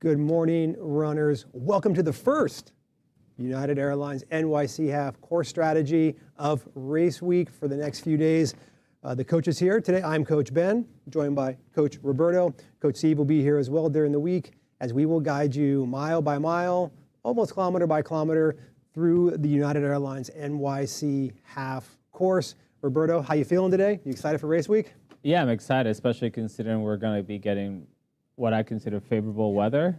Good morning, runners. Welcome to the first United Airlines NYC Half course strategy of race week for the next few days. The coach is here. Today, I'm Coach Ben, joined by Coach Roberto. Coach Steve will be here as well during the week as we will guide you mile by mile, almost kilometer by kilometer, through the United Airlines NYC Half course. Roberto, how you feeling today? You excited for race week? Yeah, I'm excited, especially considering we're going to be getting what I consider favorable weather.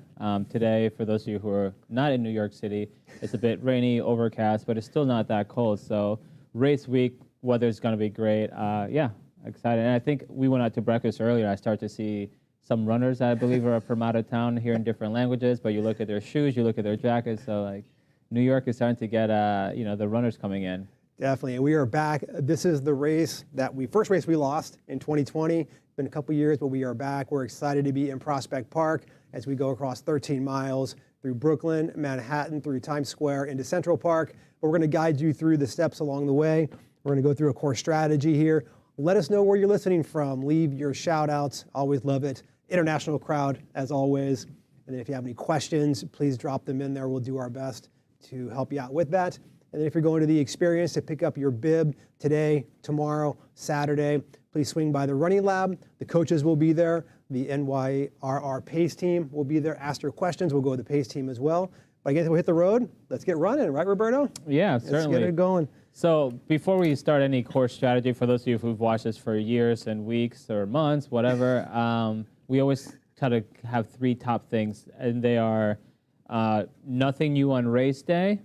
Today, for those of you who are not in New York City, it's a bit rainy, overcast, but it's still not that cold. So race week, weather's going to be great. Yeah, excited. And I think we went out to breakfast earlier. I start to see some runners that I believe are from out of town here in different languages, but you look at their shoes, you look at their jackets. So like New York is starting to get, the runners coming in. Definitely, and we are back. This is the race first race we lost in 2020. It's been a couple years, but we are back. We're excited to be in Prospect Park as we go across 13 miles through Brooklyn, Manhattan, through Times Square into Central Park. But we're going to guide you through the steps along the way. We're going to go through a course strategy here. Let us know where you're listening from. Leave your shout outs. Always love it. International crowd, as always. And then if you have any questions, please drop them in there. We'll do our best to help you out with that. And then if you're going to the experience to pick up your bib today, tomorrow, Saturday, please swing by the running lab. The coaches will be there. The NYRR pace team will be there. Ask your questions. We'll go with the pace team as well. But I guess we'll hit the road. Let's get running, right, Roberto? Yeah, certainly. Let's get it going. So before we start any course strategy, for those of you who've watched this for years and weeks or months, whatever, we always try to have three top things. And they are nothing new on race day,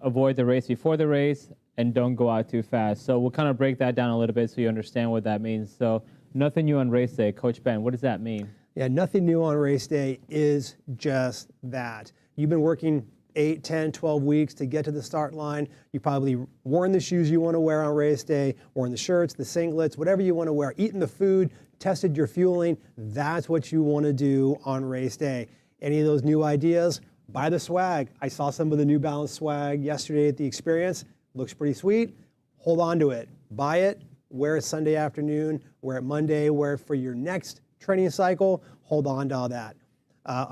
avoid the race before the race, and don't go out too fast. So we'll kind of break that down a little bit so you understand what that means. So nothing new on race day. Coach Ben, what does that mean? Yeah, nothing new on race day is just that. You've been working 8, 10, 12 weeks to get to the start line. You probably worn the shoes you want to wear on race day, worn the shirts, the singlets, whatever you want to wear, eaten the food, tested your fueling. That's what you want to do on race day. Any of those new ideas? Buy the swag. I saw some of the New Balance swag yesterday at the experience. Looks pretty sweet. Hold on to it. Buy it. Wear it Sunday afternoon. Wear it Monday. Wear it for your next training cycle. Hold on to all that.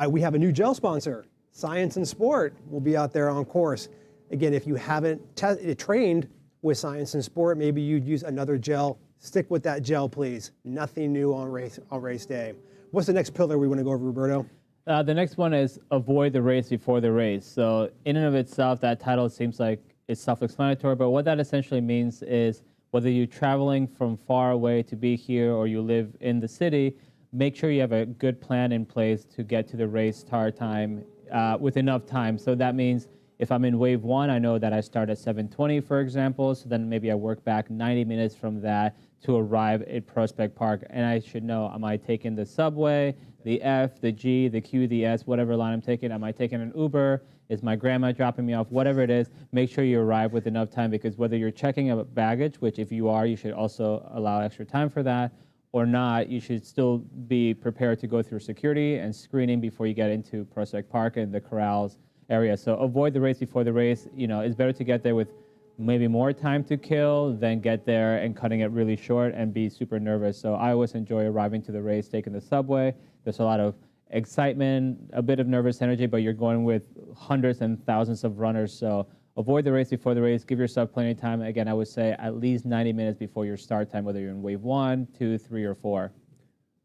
We have a new gel sponsor. Science and Sport will be out there on course. Again, if you haven't trained with Science and Sport, maybe you'd use another gel. Stick with that gel, please. Nothing new on race day. What's the next pillar we want to go over, Roberto? The next one is avoid the race before the race. So in and of itself, that title seems like it's self-explanatory, but what that essentially means is whether you're traveling from far away to be here or you live in the city, make sure you have a good plan in place to get to the race start time with enough time. So that means if I'm in wave 1, I know that I start at 7:20, for example, so then maybe I work back 90 minutes from that to arrive at Prospect Park. And I should know, am I taking the subway, the F, the G, the Q, the S, whatever line I'm taking? Am I taking an Uber? Is my grandma dropping me off? Whatever it is, make sure you arrive with enough time, because whether you're checking a baggage, which if you are, you should also allow extra time for that, or not, you should still be prepared to go through security and screening before you get into Prospect Park and the corrals area. So avoid the race before the race. It's better to get there with maybe more time to kill than get there and cutting it really short and be super nervous. So I always enjoy arriving to the race, taking the subway. There's a lot of excitement, a bit of nervous energy, but you're going with hundreds and thousands of runners. So avoid the race before the race. Give yourself plenty of time. Again, I would say at least 90 minutes before your start time, whether you're in wave 1, 2, 3, or 4.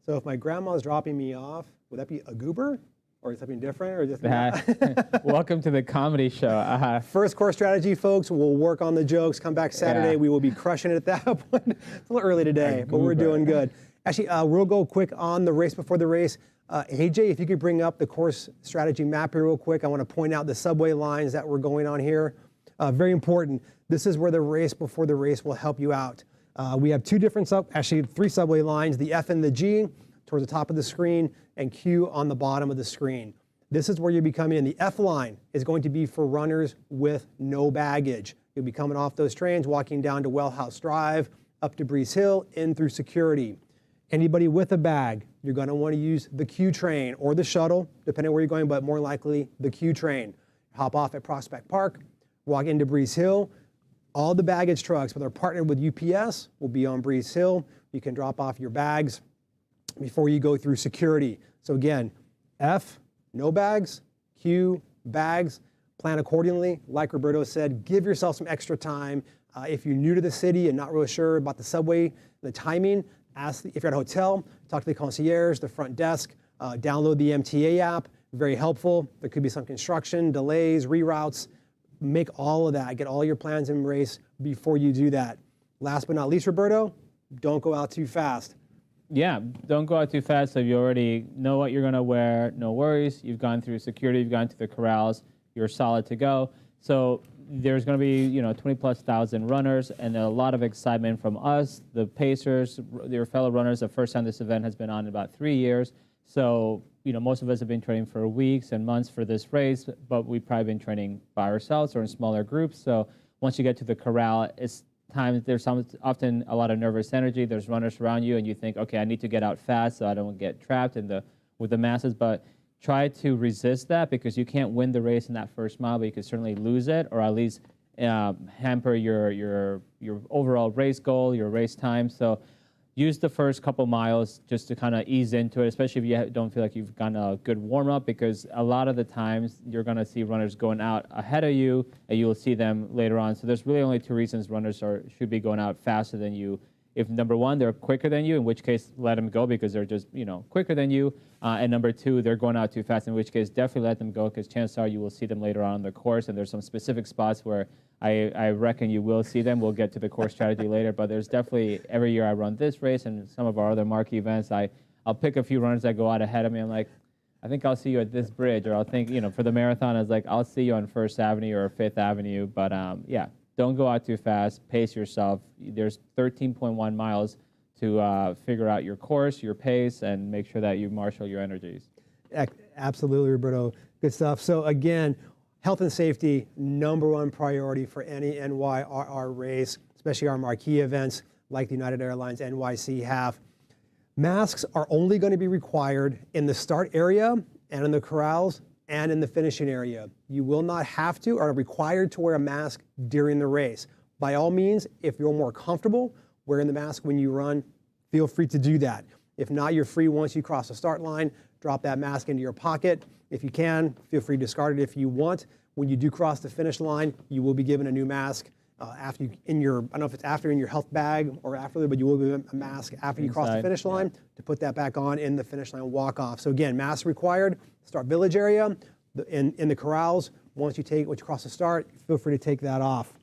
So if my grandma's dropping me off, would that be a goober? Or something different? Or just Welcome to the comedy show. First course strategy, folks. We'll work on the jokes. Come back Saturday. Yeah. We will be crushing it at that point. It's a little early today, but we're doing good. Actually, we'll go quick on the race before the race. Hey, Jay, if you could bring up the course strategy map here real quick. I want to point out the subway lines that we're going on here. Very important. This is where the race before the race will help you out. We have three subway lines, the F and the G towards the top of the screen, and Q on the bottom of the screen. This is where you'll be coming in. The F line is going to be for runners with no baggage. You'll be coming off those trains, walking down to Wellhouse Drive, up to Breeze Hill, in through security. Anybody with a bag, you're going to want to use the Q train or the shuttle, depending on where you're going, but more likely the Q train. Hop off at Prospect Park, walk into Breeze Hill. All the baggage trucks, whether partnered with UPS, will be on Breeze Hill. You can drop off your bags before you go through security. So again, F, No bags, cue, bags, plan accordingly. Like Roberto said, give yourself some extra time. If you're new to the city and not really sure about the subway, the timing, ask if you're at a hotel, talk to the concierge, the front desk, download the MTA app, very helpful. There could be some construction, delays, reroutes. Make all of that, get all your plans in race before you do that. Last but not least, Roberto, don't go out too fast. Yeah, don't go out too fast. So you already know what you're going to wear, no worries. You've gone through security, you've gone through the corrals, you're solid to go. So there's going to be, 20,000+ runners and a lot of excitement from us, the Pacers, your fellow runners. The first time this event has been on in about 3 years. So, most of us have been training for weeks and months for this race, but we've probably been training by ourselves or in smaller groups. So once you get to the corral, there's often a lot of nervous energy. There's runners around you and you think, okay, I need to get out fast so I don't get trapped with the masses. But try to resist that, because you can't win the race in that first mile, but you can certainly lose it, or at least hamper your overall race goal, your race time. So use the first couple miles just to kind of ease into it, especially if you don't feel like you've gotten a good warm-up, because a lot of the times you're going to see runners going out ahead of you and you'll see them later on. So there's really only two reasons runners should be going out faster than you. If number one, they're quicker than you, in which case let them go because they're just quicker than you. And number two, they're going out too fast, in which case definitely let them go, because chances are you will see them later on in the course. And there's some specific spots where I reckon you will see them. We'll get to the course strategy later, but there's definitely, every year I run this race and some of our other marquee events, I'll pick a few runners that go out ahead of me. I'm like, I think I'll see you at this bridge, or I'll think, for the marathon, I was like, I'll see you on First Avenue or Fifth Avenue. But yeah, don't go out too fast, pace yourself. There's 13.1 miles to figure out your course, your pace, and make sure that you marshal your energies. Absolutely, Roberto. Good stuff. So again, health and safety, #1 priority for any NYRR race, especially our marquee events like the United Airlines NYC Half. Masks are only going to be required in the start area and in the corrals and in the finishing area. You will not have to or are required to wear a mask during the race. By all means, if you're more comfortable wearing the mask when you run, feel free to do that. If not, you're free once you cross the start line. Drop that mask into your pocket. If you can, feel free to discard it if you want. When you do cross the finish line, you will be given a new mask after I don't know if it's after in your health bag or after, but you will be given a mask after you cross the finish line to put that back on in the finish line walk off. So again, masks required. Start village area, in the corrals. Once you cross the start, feel free to take that off.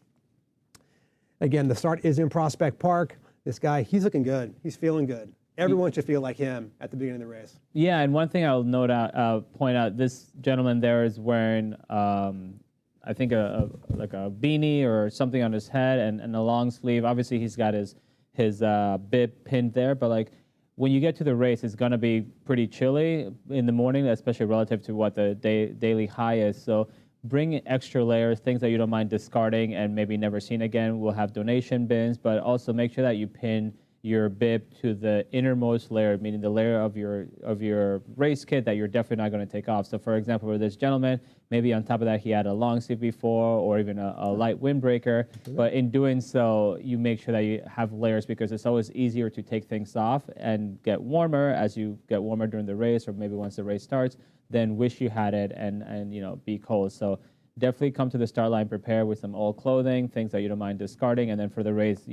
Again, the start is in Prospect Park. This guy, he's looking good. He's feeling good. Everyone should feel like him at the beginning of the race. Yeah, and one thing I'll point out, this gentleman there is wearing, I think like a beanie or something on his head and a long sleeve. Obviously, he's got his bib pinned there, but like when you get to the race, it's gonna be pretty chilly in the morning, especially relative to what the daily high is. So bring extra layers, things that you don't mind discarding and maybe never seen again. We'll have donation bins, but also make sure that you pin your bib to the innermost layer, meaning the layer of your race kit that you're definitely not going to take off. So for example, for this gentleman, maybe on top of that he had a long sleeve before or even a light windbreaker, but in doing so, you make sure that you have layers, because it's always easier to take things off and get warmer as you get warmer during the race, or maybe once the race starts, then wish you had it and be cold. So definitely come to the start line prepared with some old clothing, things that you don't mind discarding. And then for the race,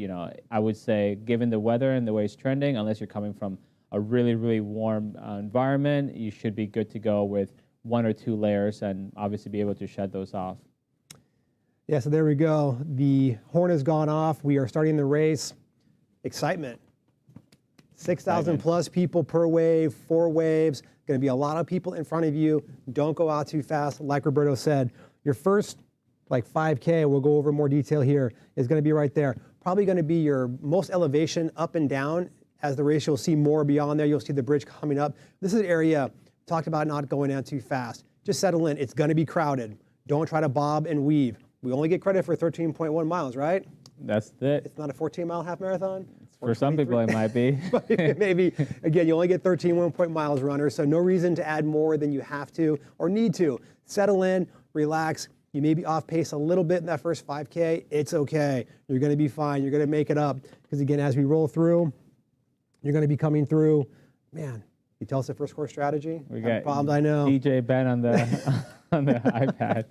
I would say, given the weather and the way it's trending, unless you're coming from a really, really warm environment, you should be good to go with 1 or 2 layers and obviously be able to shed those off. Yeah, so there we go. The horn has gone off. We are starting the race. Excitement. 6,000 plus people per wave, 4 waves. Going to be a lot of people in front of you. Don't go out too fast. Like Roberto said, your first 5K, we'll go over more detail here, is going to be right there. Probably going to be your most elevation up and down. As the race, you'll see more beyond there. You'll see the bridge coming up. This is an area, talked about not going down too fast. Just settle in. It's going to be crowded. Don't try to bob and weave. We only get credit for 13.1 miles, right? That's it. It's not a 14-mile half marathon? For some people, it might be. Maybe, again, you only get 13.1 miles runners, so no reason to add more than you have to or need to. Settle in, relax. You may be off pace a little bit in that first 5K. It's okay. You're going to be fine. You're going to make it up. Because again, as we roll through, you're going to be coming through, man, You tell us the first course strategy? We got problems, I know. DJ Ben on the on the iPad.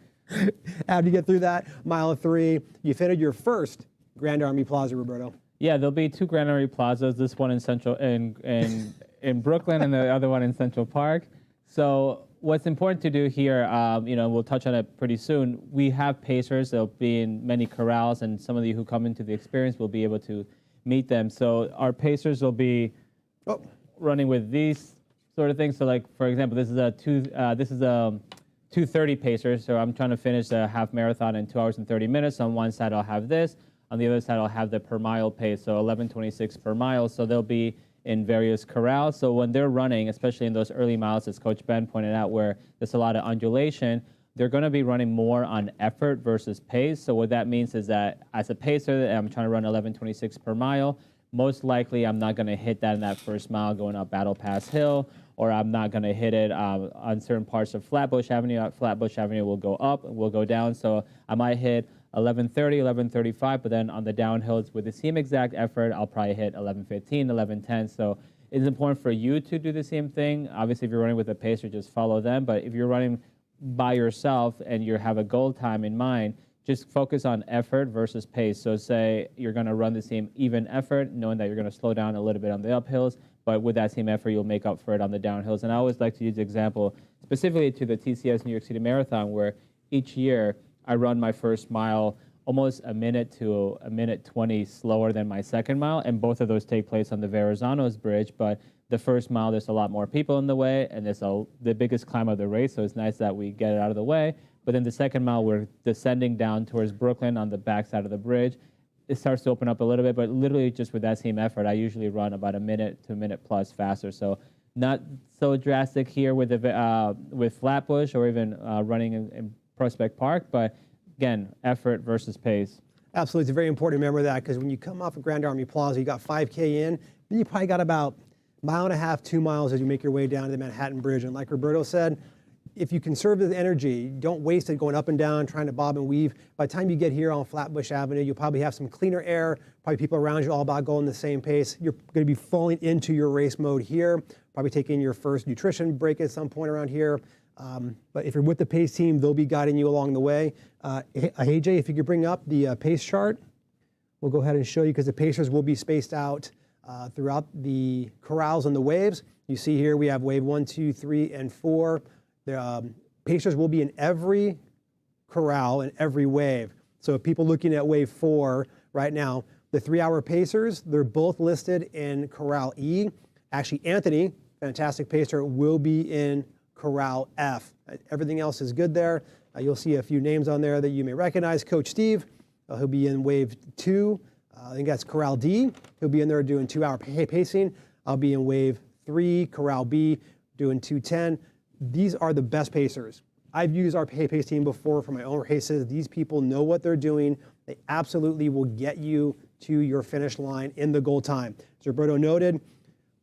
How do you get through that? Mile 3. You finished your first Grand Army Plaza, Roberto. Yeah, there'll be 2 Grand Army Plazas. This one in in Brooklyn and the other one in Central Park. So what's important to do here, we'll touch on it pretty soon. We have pacers. They'll be in many corrals, and some of you who come into the experience will be able to meet them. So our pacers will be running with these sort of things. So, like for example, this is a 2:30 pacer. So I'm trying to finish the half marathon in 2 hours and 30 minutes. On one side, I'll have this. On the other side, I'll have the per mile pace, so 11:26 per mile. So they'll be in various corrals. So when they're running, especially in those early miles, as Coach Ben pointed out, where there's a lot of undulation, they're going to be running more on effort versus pace. So what that means is that as a pacer, I'm trying to run 11:26 per mile. Most likely, I'm not going to hit that in that first mile going up Battle Pass Hill, or I'm not going to hit it on certain parts of Flatbush Avenue. Flatbush Avenue will go up, will go down. So I might hit 11:30, 11:35, but then on the downhills with the same exact effort, I'll probably hit 11:15, 11:10. So it's important for you to do the same thing. Obviously, if you're running with a pacer, just follow them. But if you're running by yourself and you have a goal time in mind, just focus on effort versus pace. So say you're going to run the same even effort, knowing that you're going to slow down a little bit on the uphills, but with that same effort, you'll make up for it on the downhills. And I always like to use the example specifically to the TCS New York City Marathon, where each year I run my first mile almost a minute to a minute 20 slower than my second mile, and both of those take place on the Verrazanos Bridge. But the first mile, there's a lot more people in the way, and it's the biggest climb of the race, so it's nice that we get it out of the way. But then the second mile, we're descending down towards Brooklyn on the backside of the bridge. It starts to open up a little bit, but literally just with that same effort, I usually run about a minute to a minute plus faster. So not so drastic here with Flatbush or even running in Prospect Park, but again, effort versus pace. Absolutely, it's very important to remember that, because when you come off of Grand Army Plaza, you got 5K in, then you probably got about 1.5 miles, 2 miles as you make your way down to the Manhattan Bridge. And like Roberto said, if you conserve the energy, don't waste it going up and down, trying to bob and weave. By the time you get here on Flatbush Avenue, you'll probably have some cleaner air, probably people around you all about going the same pace. You're going to be falling into your race mode here, probably taking your first nutrition break at some point around here. But if you're with the pace team, they'll be guiding you along the way. Hey, Jay, if you could bring up the pace chart, we'll go ahead and show you, because the pacers will be spaced out throughout the corrals and the waves. You see here we have wave 1, 2, 3, and 4. The pacers will be in every corral and every wave. So if people looking at wave 4 right now, the 3-hour pacers, they're both listed in Corral E. Actually, Anthony, fantastic pacer, will be in Corral F. Everything else is good there. You'll see a few names on there that you may recognize. Coach Steve, he'll be in wave 2. I think that's Corral D. He'll be in there doing 2-hour pacing. I'll be in wave 3, Corral B, doing 2:10. These are the best pacers. I've used our pace team before for my own races. These people know what they're doing. They absolutely will get you to your finish line in the goal time. As Roberto noted,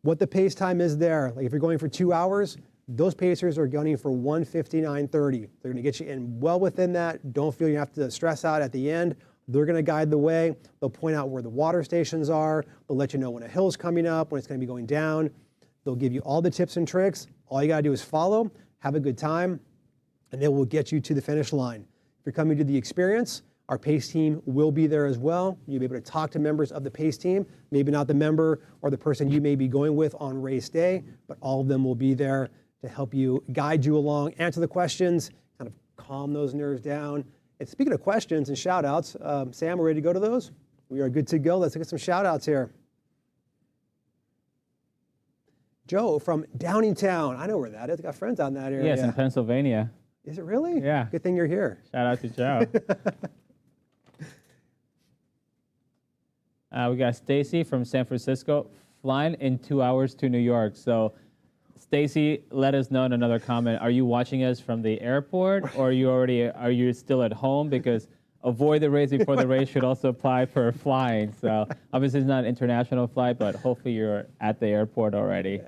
what the pace time is there, like if you're going for 2 hours, those pacers are gunning for 1:59:30. They're going to get you in well within that. Don't feel you have to stress out at the end. They're going to guide the way. They'll point out where the water stations are. They'll let you know when a hill's coming up, when it's going to be going down. They'll give you all the tips and tricks. All you got to do is follow, have a good time, and they will get you to the finish line. If you're coming to the experience, our pace team will be there as well. You'll be able to talk to members of the pace team, maybe not the member or the person you may be going with on race day, but all of them will be there to help you, guide you along, answer the questions, kind of calm those nerves down. And speaking of questions and shout outs, Sam, we're ready to go to those? We are good to go. Let's get some shout outs here. Joe from Downingtown. I know where that is. I got friends out in that area. Yes, in Pennsylvania. Is it really? Yeah. Good thing you're here. Shout out to Joe. We got Stacy from San Francisco, flying in 2 hours to New York. So, Stacy, let us know in another comment. Are you watching us from the airport, or are you still at home? Because avoid the race before the race should also apply for flying. So obviously it's not an international flight, but hopefully you're at the airport already.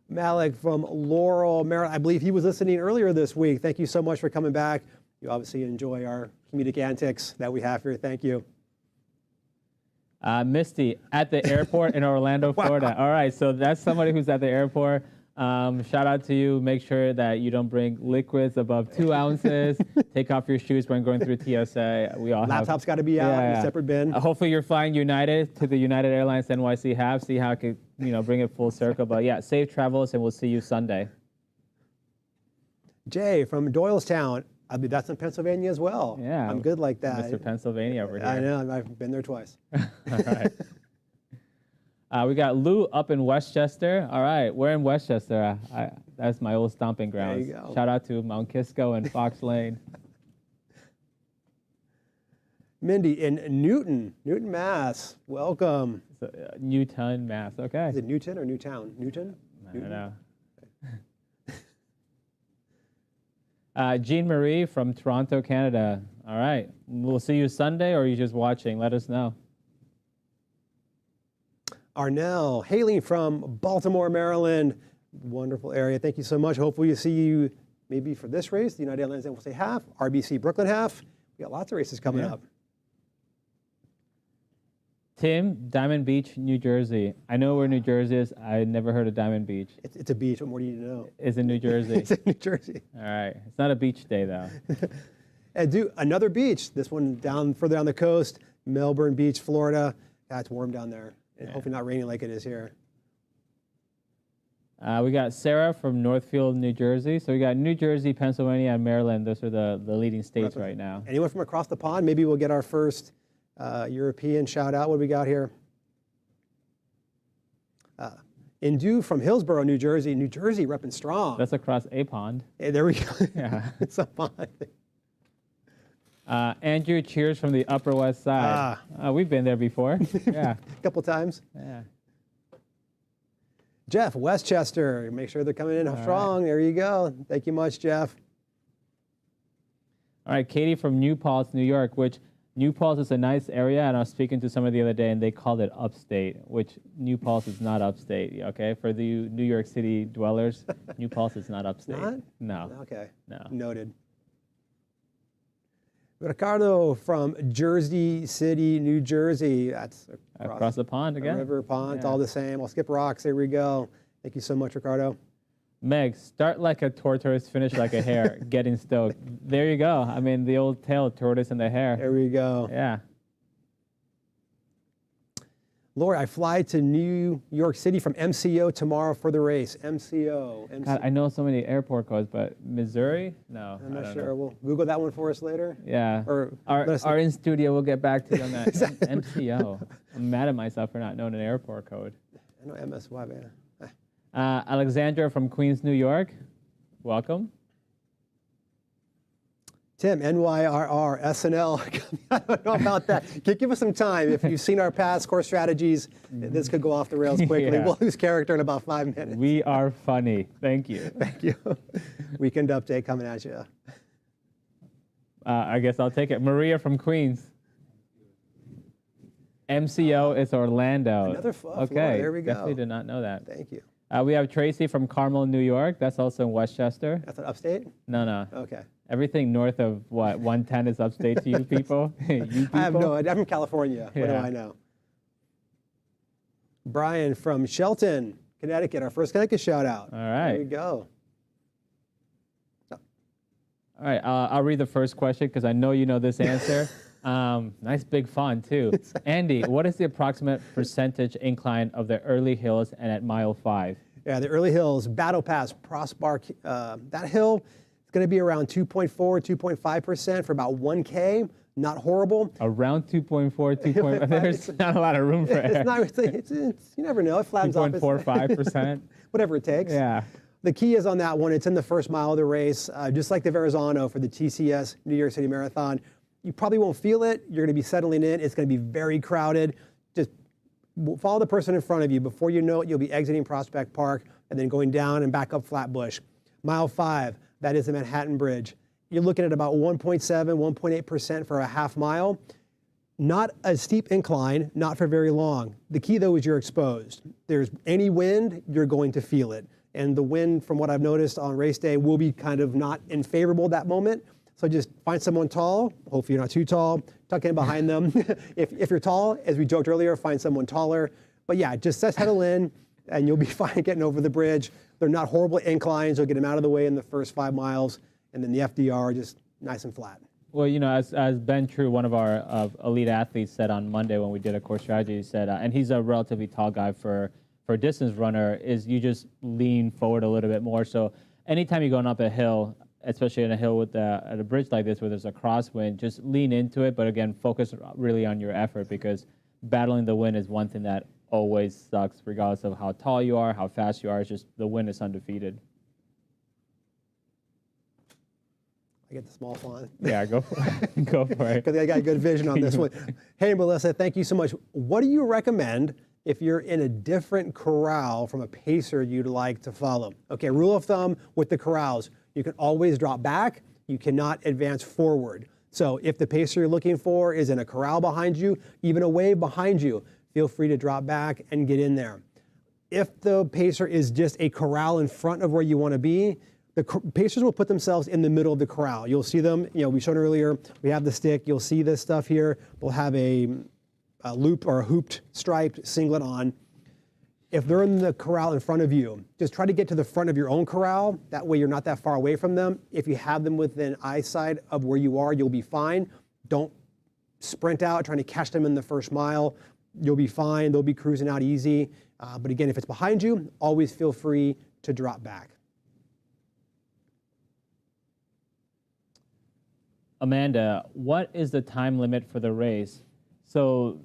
Malik from Laurel, Maryland. I believe he was listening earlier this week. Thank you so much for coming back. You obviously enjoy our comedic antics that we have here. Thank you. Misty, at the airport in Orlando, Florida. All right, so that's somebody who's at the airport. Shout out to you. Make sure that you don't bring liquids above 2 ounces. Take off your shoes when going through TSA. We all Laptop's got to be out in a separate bin. Hopefully you're flying United to the United Airlines NYC Half. See how I could, bring it full circle. But yeah, safe travels, and we'll see you Sunday. Jay from Doylestown. I mean, that's in Pennsylvania as well. Yeah. I'm good like that. Mr. Pennsylvania over here. I know. I've been there twice. All right. We got Lou up in Westchester. All right, we're in Westchester. That's my old stomping grounds. There you go. Shout out to Mount Kisco and Fox Lane. Mindy in Newton, Mass. Welcome. So, Newton, Mass. Okay. Is it Newton or Newtown? Newton? I don't know. Jean Marie from Toronto, Canada. All right. We'll see you Sunday, or are you just watching? Let us know. Arnell, hailing from Baltimore, Maryland. Wonderful area. Thank you so much. Hopefully we see you maybe for this race, the United Airlines NYC Half, RBC Brooklyn Half. We got lots of races coming up. Tim, Diamond Beach, New Jersey. I know where New Jersey is. I never heard of Diamond Beach. It's a beach. What more do you need to know? It's in New Jersey. It's in New Jersey. All right. It's not a beach day, though. And another beach. This one further down the coast, Melbourne Beach, Florida. It's warm down there. And hopefully not raining like it is here. We got Sarah from Northfield, New Jersey. So we got New Jersey, Pennsylvania, and Maryland. Those are the leading states right now. Anyone from across the pond? Maybe we'll get our first European shout out. What do we got here? Indu from Hillsborough, New Jersey. New Jersey repping strong. That's across a pond. Hey, there we go. Yeah. It's a pond. Andrew, cheers from the Upper West Side. We've been there before. Yeah. A couple times. Yeah. Jeff, Westchester. Make sure they're coming in strong. Right. There you go. Thank you much, Jeff. All right, Katie from New Paltz, New York, which New Paltz is a nice area, and I was speaking to somebody the other day, and they called it upstate, which New Paltz is not upstate, okay? For the New York City dwellers, New Paltz is not upstate. Not? No. Okay. No. Noted. Ricardo from Jersey City, New Jersey. That's across the pond again. River, pond, it's all the same. I'll skip rocks. There we go. Thank you so much, Ricardo. Meg, start like a tortoise, finish like a hare. Getting stoked. There you go. I mean, the old tale, tortoise and the hare. There we go. Yeah. Lori, I fly to New York City from MCO tomorrow for the race. MCO. God, I know so many airport codes, but Missouri? No. I'm not sure. We'll Google that one for us later. Yeah. Or our in studio, we'll get back to you on that. MCO. I'm mad at myself for not knowing an airport code. I know MSY, man. Alexandra from Queens, New York. Welcome. Tim, NYRR, SNL. I don't know about that. Give us some time. If you've seen our past course strategies, this could go off the rails quickly. Yeah. We'll lose character in about 5 minutes. We are funny. Thank you. Thank you. Weekend update coming at you. I guess I'll take it. Maria from Queens. MCO is Orlando. Another okay. There we go. Definitely did not know that. Thank you. We have Tracy from Carmel, New York. That's also in Westchester. That's an upstate? No. Okay. Everything north of, 110 is upstate to you people? You people? I have no idea. I'm from California. Yeah. What do I know? Brian from Shelton, Connecticut. Our first Connecticut shout out. All right. There we go. All right. I'll read the first question because I know you know this answer. Nice big font too. Andy, what is the approximate percentage incline of the early hills and at mile 5? Yeah, the early hills, Battle Pass, Prosbar, that hill is going to be around 2.4, 2.5% for about 1K. Not horrible. Around 2.4, 2.5. There's not a lot of room for air. It's not. It's, you never know. It flattens off. 2.45%. Whatever it takes. Yeah. The key is on that one. It's in the first mile of the race, just like the Verrazano for the TCS New York City Marathon. You probably won't feel it. You're going to be settling in. It's going to be very crowded. Just follow the person in front of you. Before you know it, you'll be exiting Prospect Park and then going down and back up Flatbush. Mile 5, that is the Manhattan Bridge. You're looking at about 1.7, 1.8% for a half mile. Not a steep incline, not for very long. The key, though, is you're exposed. There's any wind, you're going to feel it. And the wind, from what I've noticed on race day, will be kind of not in favorable at that moment. So just find someone tall. Hopefully you're not too tall. Tuck in behind them. If you're tall, as we joked earlier, find someone taller. But yeah, just settle in, and you'll be fine getting over the bridge. They're not horrible inclines. You'll get them out of the way in the first 5 miles, and then the FDR just nice and flat. Well, as Ben True, one of our elite athletes, said on Monday when we did a course strategy, he said, and he's a relatively tall guy for a distance runner, is you just lean forward a little bit more. So anytime you're going up a hill, especially in a hill at a bridge like this where there's a crosswind, just lean into it. But again, focus really on your effort, because battling the wind is one thing that always sucks, regardless of how tall you are, how fast you are. It's just the wind is undefeated. I get the small font. Yeah, go for it. Go for it. Because I got good vision on this one. Hey, Melissa, thank you so much. What do you recommend if you're in a different corral from a pacer you'd like to follow? Okay, rule of thumb with the corrals, you can always drop back. You cannot advance forward. So if the pacer you're looking for is in a corral behind you, even a wave behind you, feel free to drop back and get in there. If the pacer is just a corral in front of where you want to be, the pacers will put themselves in the middle of the corral. You'll see them, we showed earlier, we have the stick. You'll see this stuff here. We'll have a loop or a hooped striped singlet on. If they're in the corral in front of you, just try to get to the front of your own corral. That way you're not that far away from them. If you have them within eyesight of where you are, you'll be fine. Don't sprint out trying to catch them in the first mile. You'll be fine. They'll be cruising out easy. But again, if it's behind you, always feel free to drop back. Amanda, what is the time limit for the race? So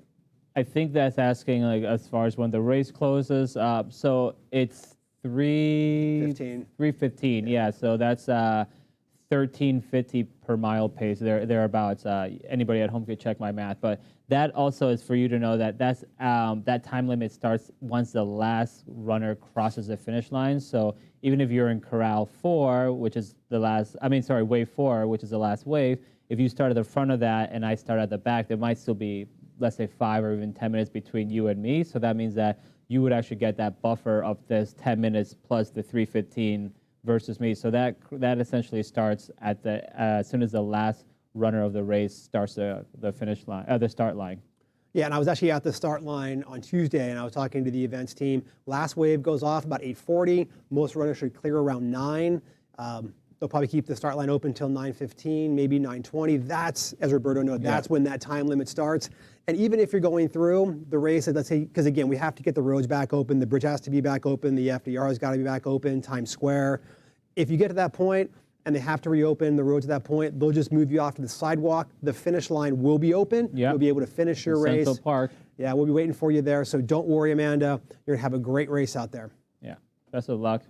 I think that's asking as far as when the race closes. So it's 3:15. Yeah, so that's 13:50 per mile pace, thereabouts. Anybody at home could check my math, but that also is for you to know that that time limit starts once the last runner crosses the finish line. So even if you're in corral 4, which is wave 4, which is the last wave, if you start at the front of that and I start at the back, there might still be, let's say, 5 or even 10 minutes between you and me. So that means that you would actually get that buffer of this 10 minutes plus the 3:15 versus me. So that essentially starts at as soon as the last runner of the race starts the finish line, the start line. Yeah, and I was actually at the start line on Tuesday, and I was talking to the events team. Last wave goes off about 8:40. Most runners should clear around 9. They'll probably keep the start line open until 9:15, maybe 9:20. That's, as Roberto noted, that's when that time limit starts. And even if you're going through the race, let's say, because again, we have to get the roads back open, the bridge has to be back open, the FDR has got to be back open, Times Square. If you get to that point and they have to reopen the roads at that point, they'll just move you off to the sidewalk. The finish line will be open. Yep. You'll be able to finish your race. Central Park. Yeah, we'll be waiting for you there. So don't worry, Amanda. You're going to have a great race out there. Yeah, best of luck.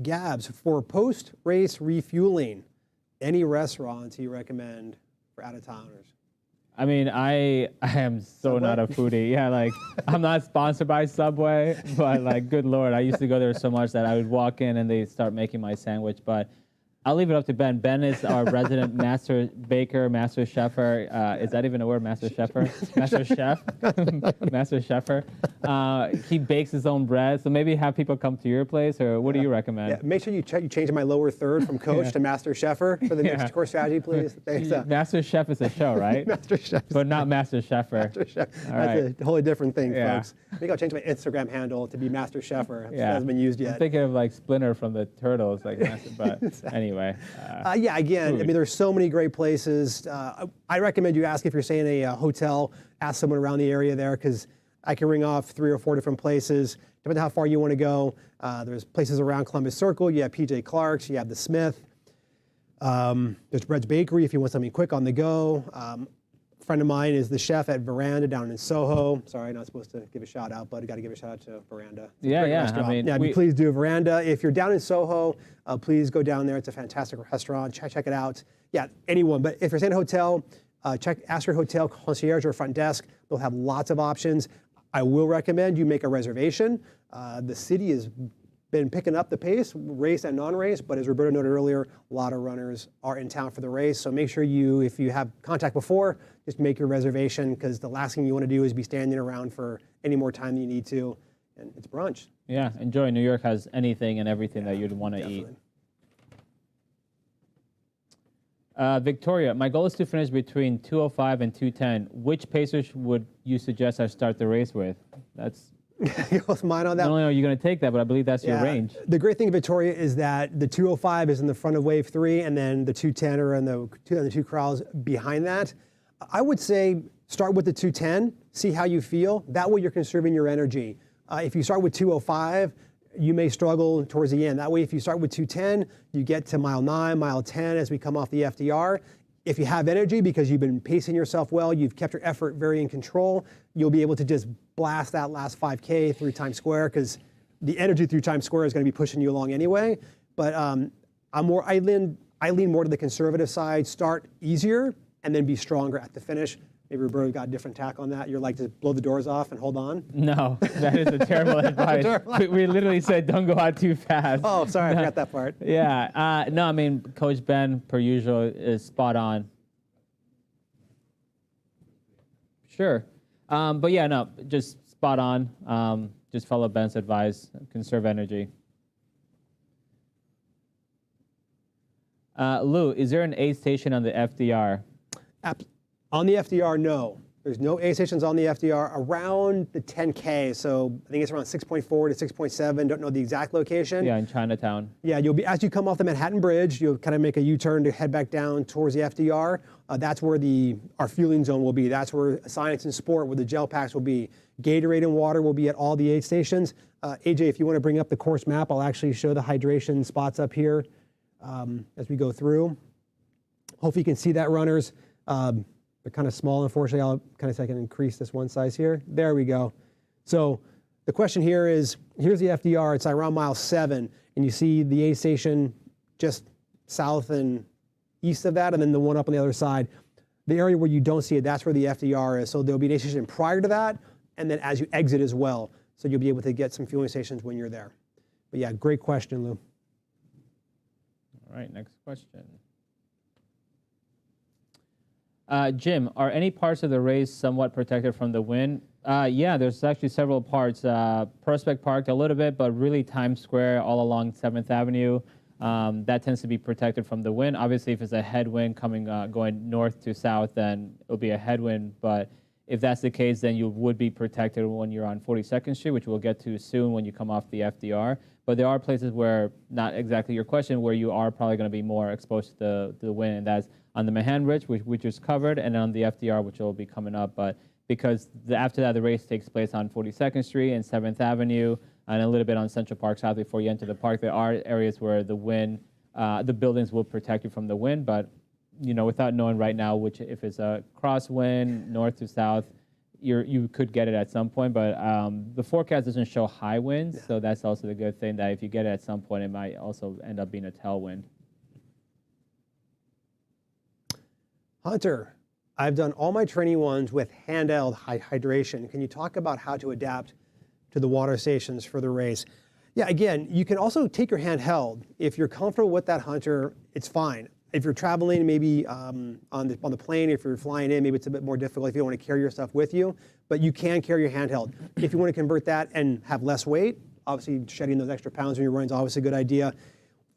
Gabs, for post-race refueling, any restaurants you recommend for out-of-towners? I mean, I am so Subway? not a foodie. Yeah, I'm not sponsored by Subway, but good Lord, I used to go there so much that I would walk in and they'd start making my sandwich. But I'll leave it up to Ben. Ben is our resident master baker, master cheffer. Is that even a word, master cheffer? Master chef? Master cheffer. He bakes his own bread, so maybe have people come to your place, or what do you recommend? Yeah, make sure you change my lower third from coach to master cheffer for the next course strategy, please. Thanks. Master Chef is a show, right? Master Chef. But not Master Cheffer. Master Chef. All That's right. a wholly different thing, Yeah. folks. I think I'll change my Instagram handle to be Master Cheffer. Yeah. It hasn't been used yet. I'm thinking of Splinter from the Turtles, master, but anyway. Yeah, again, food. I mean, there's so many great places. I recommend you ask if you're staying in a hotel, ask someone around the area there, because I can ring off 3 or 4 different places, depending on how far you want to go. There's places around Columbus Circle. You have PJ Clark's, you have the Smith. There's Bread's Bakery if you want something quick on the go. A friend of mine is the chef at Veranda down in Soho. Sorry, not supposed to give a shout out, but I got to give a shout out to Veranda. Yeah. I mean, please do Veranda. If you're down in Soho, please go down there. It's a fantastic restaurant. Check it out. Yeah, anyone. But if you're staying in a hotel, ask your hotel concierge or front desk. They'll have lots of options. I will recommend you make a reservation. The city has been picking up the pace, race and non-race, but as Roberto noted earlier, a lot of runners are in town for the race. So make sure if you have contact before, just make your reservation, because the last thing you want to do is be standing around for any more time than you need to. And it's brunch. Yeah, enjoy. New York has anything and everything that you'd want to eat. Victoria, my goal is to finish between 2:05 and 2:10. Which pacers would you suggest I start the race with? That's What's mine on that? not only are you going to take that, but I believe that's your range. The great thing, Victoria, is that the 205 is in the front of wave 3, and then the 210 are in the two corrals behind that. I would say start with the 210, see how you feel. That way you're conserving your energy. If you start with 205, you may struggle towards the end. That way, if you start with 210, you get to mile 9, mile 10 as we come off the FDR. If you have energy because you've been pacing yourself well, you've kept your effort very in control, you'll be able to just blast that last 5K through Times Square because the energy through Times Square is going to be pushing you along anyway. But I lean more to the conservative side. Start easier and then be stronger at the finish. Maybe Roberto got a different tack on that. You're like to blow the doors off and hold on? No, that is a terrible advice. We literally said don't go out too fast. Oh, sorry, I forgot that part. Yeah, no, I mean, Coach Ben, per usual, is spot on. Sure. But yeah, no, just spot on. Just follow Ben's advice, conserve energy. Lou, is there an aid station on the FDR? On the FDR, no. There's no aid stations on the FDR around the 10K. So I think it's around 6.4 to 6.7. Don't know the exact location. Yeah, in Chinatown. Yeah, you'll be as you come off the Manhattan Bridge, you'll kind of make a U-turn to head back down towards the FDR. That's where our fueling zone will be. That's where Science and Sport, where the gel packs will be. Gatorade and water will be at all the aid stations. AJ, if you want to bring up the course map, I'll actually show the hydration spots up here as we go through. Hopefully you can see that, runners. They're kind of small, unfortunately. I'll kind of see if I can increase this one size here. There we go. So the question here is, here's the FDR. It's around mile 7, and you see the aid station just south and east of that, and then the one up on the other side. The area where you don't see it, that's where the FDR is. So there'll be an aid station prior to that, and then as you exit as well. So you'll be able to get some fueling stations when you're there. But yeah, great question, Lou. All right, next question. Jim, are any parts of the race somewhat protected from the wind? Yeah, there's actually several parts. Prospect Park a little bit, but really Times Square all along 7th Avenue. That tends to be protected from the wind. Obviously, if it's a headwind coming going north to south, then it'll be a headwind. But if that's the case, then you would be protected when you're on 42nd Street, which we'll get to soon when you come off the FDR. But there are places where, not exactly your question, where you are probably going to be more exposed to the wind, and that's on the Manhattan Bridge, which is covered, and on the FDR, which will be coming up. But because after that, the race takes place on 42nd Street and 7th Avenue, and a little bit on Central Park South before you enter the park, there are areas where the wind, the buildings will protect you from the wind. But you know, without knowing right now if it's a crosswind, north to south, you could get it at some point. But the forecast doesn't show high winds, so that's also the good thing, that if you get it at some point, it might also end up being a tailwind. Hunter, I've done all my training ones with handheld hydration. Can you talk about how to adapt to the water stations for the race? Yeah, again, you can also take your handheld. If you're comfortable with that, Hunter, it's fine. If you're traveling, maybe on the plane, if you're flying in, maybe it's a bit more difficult if you don't want to carry your stuff with you, but you can carry your handheld. If you want to convert that and have less weight, obviously shedding those extra pounds when you're running is always a good idea.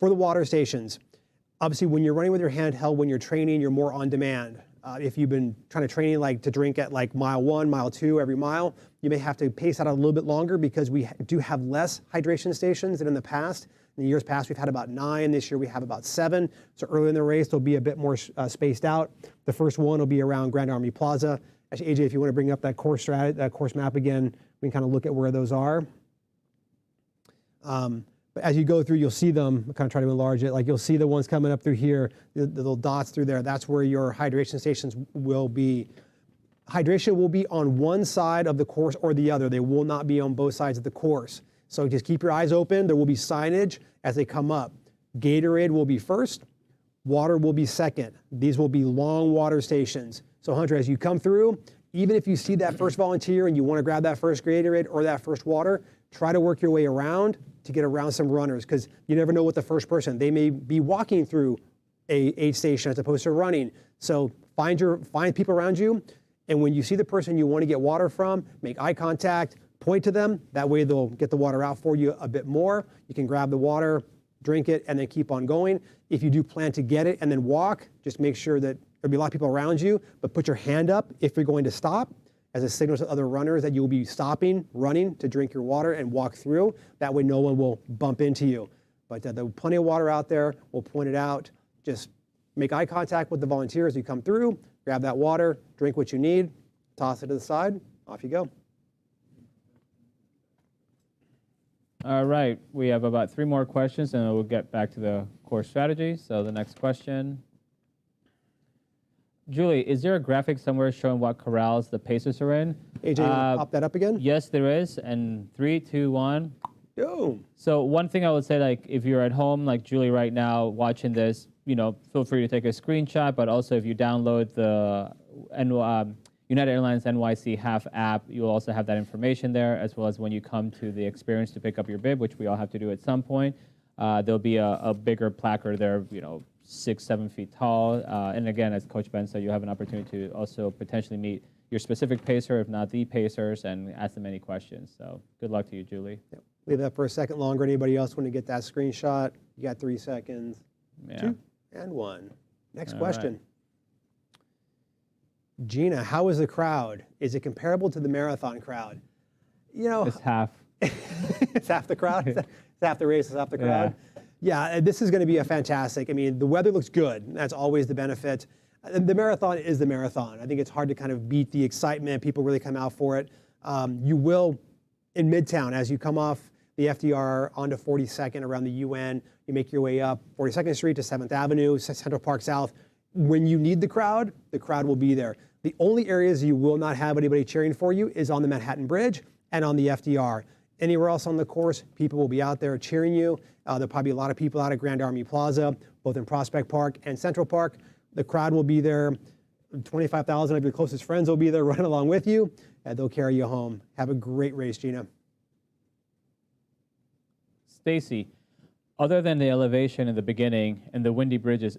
For the water stations, obviously when you're running with your handheld, when you're training, you're more on demand. If you've been trying to train to drink at like mile 1, mile 2 every mile, you may have to pace out a little bit longer because we do have less hydration stations than in the past. In the years past, we've had about 9. This year, we have about 7. So early in the race, they'll be a bit more spaced out. The first one will be around Grand Army Plaza. Actually, AJ, if you want to bring up that course map again, we can kind of look at where those are. But as you go through, you'll see them. I'll kind of try to enlarge it. Like you'll see the ones coming up through here, the little dots through there. That's where your hydration stations will be. Hydration will be on one side of the course or the other. They will not be on both sides of the course. So just keep your eyes open. There will be signage as they come up. Gatorade will be first. Water will be second. These will be long water stations. So Hunter, as you come through, even if you see that first volunteer and you want to grab that first Gatorade or that first water, try to work your way around to get around some runners, because you never know what the first person, they may be walking through a aid station as opposed to running. So find people around you, and when you see the person you want to get water from, make eye contact, point to them. That way they'll get the water out for you a bit more. You can grab the water, drink it, and then keep on going. If you do plan to get it and then walk, just make sure that there'll be a lot of people around you, but put your hand up if you're going to stop as a signal to other runners that you will be stopping, running to drink your water and walk through. That way no one will bump into you. But there's plenty of water out there. We'll point it out. Just make eye contact with the volunteers as you come through, grab that water, drink what you need, toss it to the side, off you go. All right, we have about 3 more questions, and we'll get back to the course strategy. So the next question. Julie, is there a graphic somewhere showing what corrals the Pacers are in? AJ, you wanna pop that up again? Yes, there is. And 3, 2, 1. Go. So one thing I would say, like if you're at home, like Julie right now watching this, feel free to take a screenshot. But also, if you download the United Airlines NYC Half app, you'll also have that information there, as well as when you come to the experience to pick up your bib, which we all have to do at some point. There'll be a bigger placard there, 6, 7 feet tall. And again, as Coach Ben said, you have an opportunity to also potentially meet your specific pacer, if not the Pacers, and ask them any questions. So good luck to you, Julie. Yep. Leave that for a second longer. Anybody else want to get that screenshot? You got 3 seconds. Yeah. 2 and 1. Next question. Right. Gina, how is the crowd? Is it comparable to the marathon crowd? It's half. It's half the crowd. It's half the race. It's half the crowd. Yeah, this is going to be a fantastic. I mean, the weather looks good. That's always the benefit. The marathon is the marathon. I think it's hard to kind of beat the excitement. People really come out for it. You will, in Midtown, as you come off the FDR onto 42nd around the UN, you make your way up 42nd Street to 7th Avenue, Central Park South. When you need the crowd will be there. The only areas you will not have anybody cheering for you is on the Manhattan Bridge and on the FDR. Anywhere else on the course, people will be out there cheering you. There'll probably be a lot of people out at Grand Army Plaza, both in Prospect Park and Central Park. The crowd will be there. 25,000 of your closest friends will be there running along with you, and they'll carry you home. Have a great race, Gina. Stacy, other than the elevation in the beginning and the windy bridges,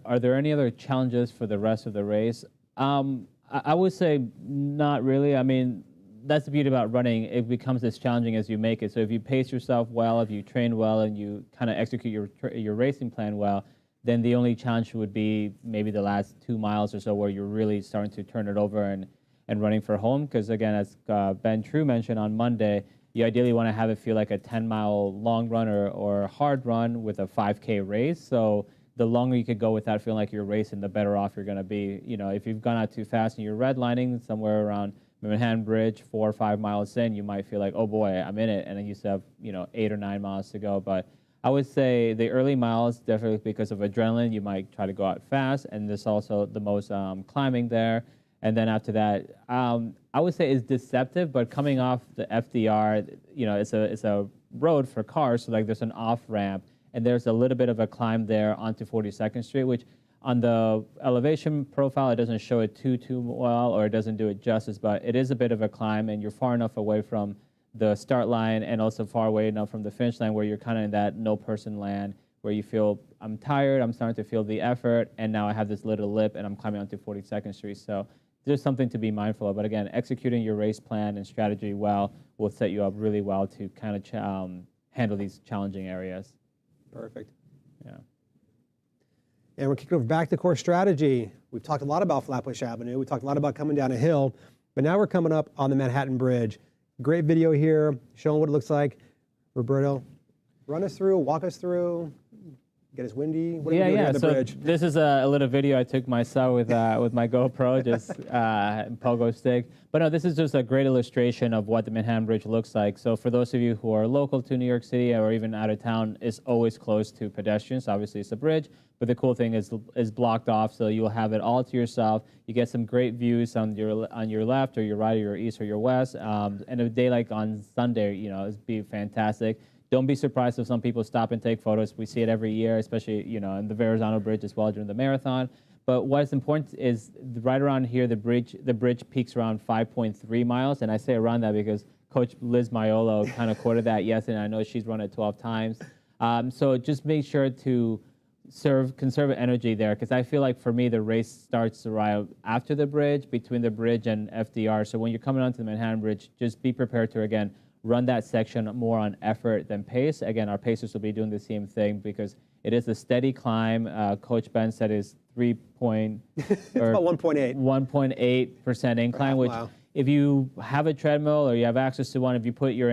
are there any other challenges for the rest of the race? I would say not really. I mean, that's the beauty about running. It becomes as challenging as you make it. So if you pace yourself well, if you train well, and you kind of execute your racing plan well, then the only challenge would be maybe the last 2 miles or so where you're really starting to turn it over and running for home. Because again, as Ben True mentioned on Monday, you ideally want to have it feel like a 10-mile long run or hard run with a 5K race. So the longer you could go without feeling like you're racing, the better off you're going to be. If you've gone out too fast and you're redlining somewhere around Manhattan Bridge 4 or 5 miles in, you might feel like, oh boy, I'm in it, and then you still have 8 or 9 miles to go. But I would say the early miles, definitely because of adrenaline, you might try to go out fast, and there's also the most climbing there. And then after that, I would say it's deceptive, but coming off the FDR, it's a road for cars, so like there's an off ramp, and there's a little bit of a climb there onto 42nd Street, which on the elevation profile, it doesn't show it too well, or it doesn't do it justice, but it is a bit of a climb, and you're far enough away from the start line and also far away enough from the finish line where you're kind of in that no-person land where you feel, I'm tired, I'm starting to feel the effort, and now I have this little lip, and I'm climbing onto 42nd Street. So there's something to be mindful of. But again, executing your race plan and strategy well will set you up really well to kind of handle these challenging areas. Perfect. Yeah. And we're kicking over back to course strategy. We've talked a lot about Flatbush Avenue. We talked a lot about coming down a hill, but now we're coming up on the Manhattan Bridge. Great video here showing what it looks like. Roberto, run us through, walk us through. Get us windy. What are we doing on the bridge? This is a little video I took myself with my GoPro, just pogo stick. But no, this is just a great illustration of what the Manhattan Bridge looks like. So for those of you who are local to New York City or even out of town, it's always closed to pedestrians. Obviously, it's a bridge, but the cool thing is blocked off, so you'll have it all to yourself. You get some great views on your left or your right or your east or your west. And a day like on Sunday, it'd be fantastic. Don't be surprised if some people stop and take photos. We see it every year, especially in the Verrazano Bridge as well during the marathon. But what's important is right around here, the bridge peaks around 5.3 miles, and I say around that because Coach Liz Maiolo kind of quoted that yesterday, and I know she's run it 12 times. So just make sure to conserve energy there, because I feel like for me the race starts right after the bridge, between the bridge and FDR. So when you're coming onto the Manhattan Bridge, just be prepared to again run that section more on effort than pace. Again, our pacers will be doing the same thing because it is a steady climb. Coach Ben said it's 3 point It's about 1.8. 1.8% incline, which mile. if you have a treadmill or you have access to one, if you put your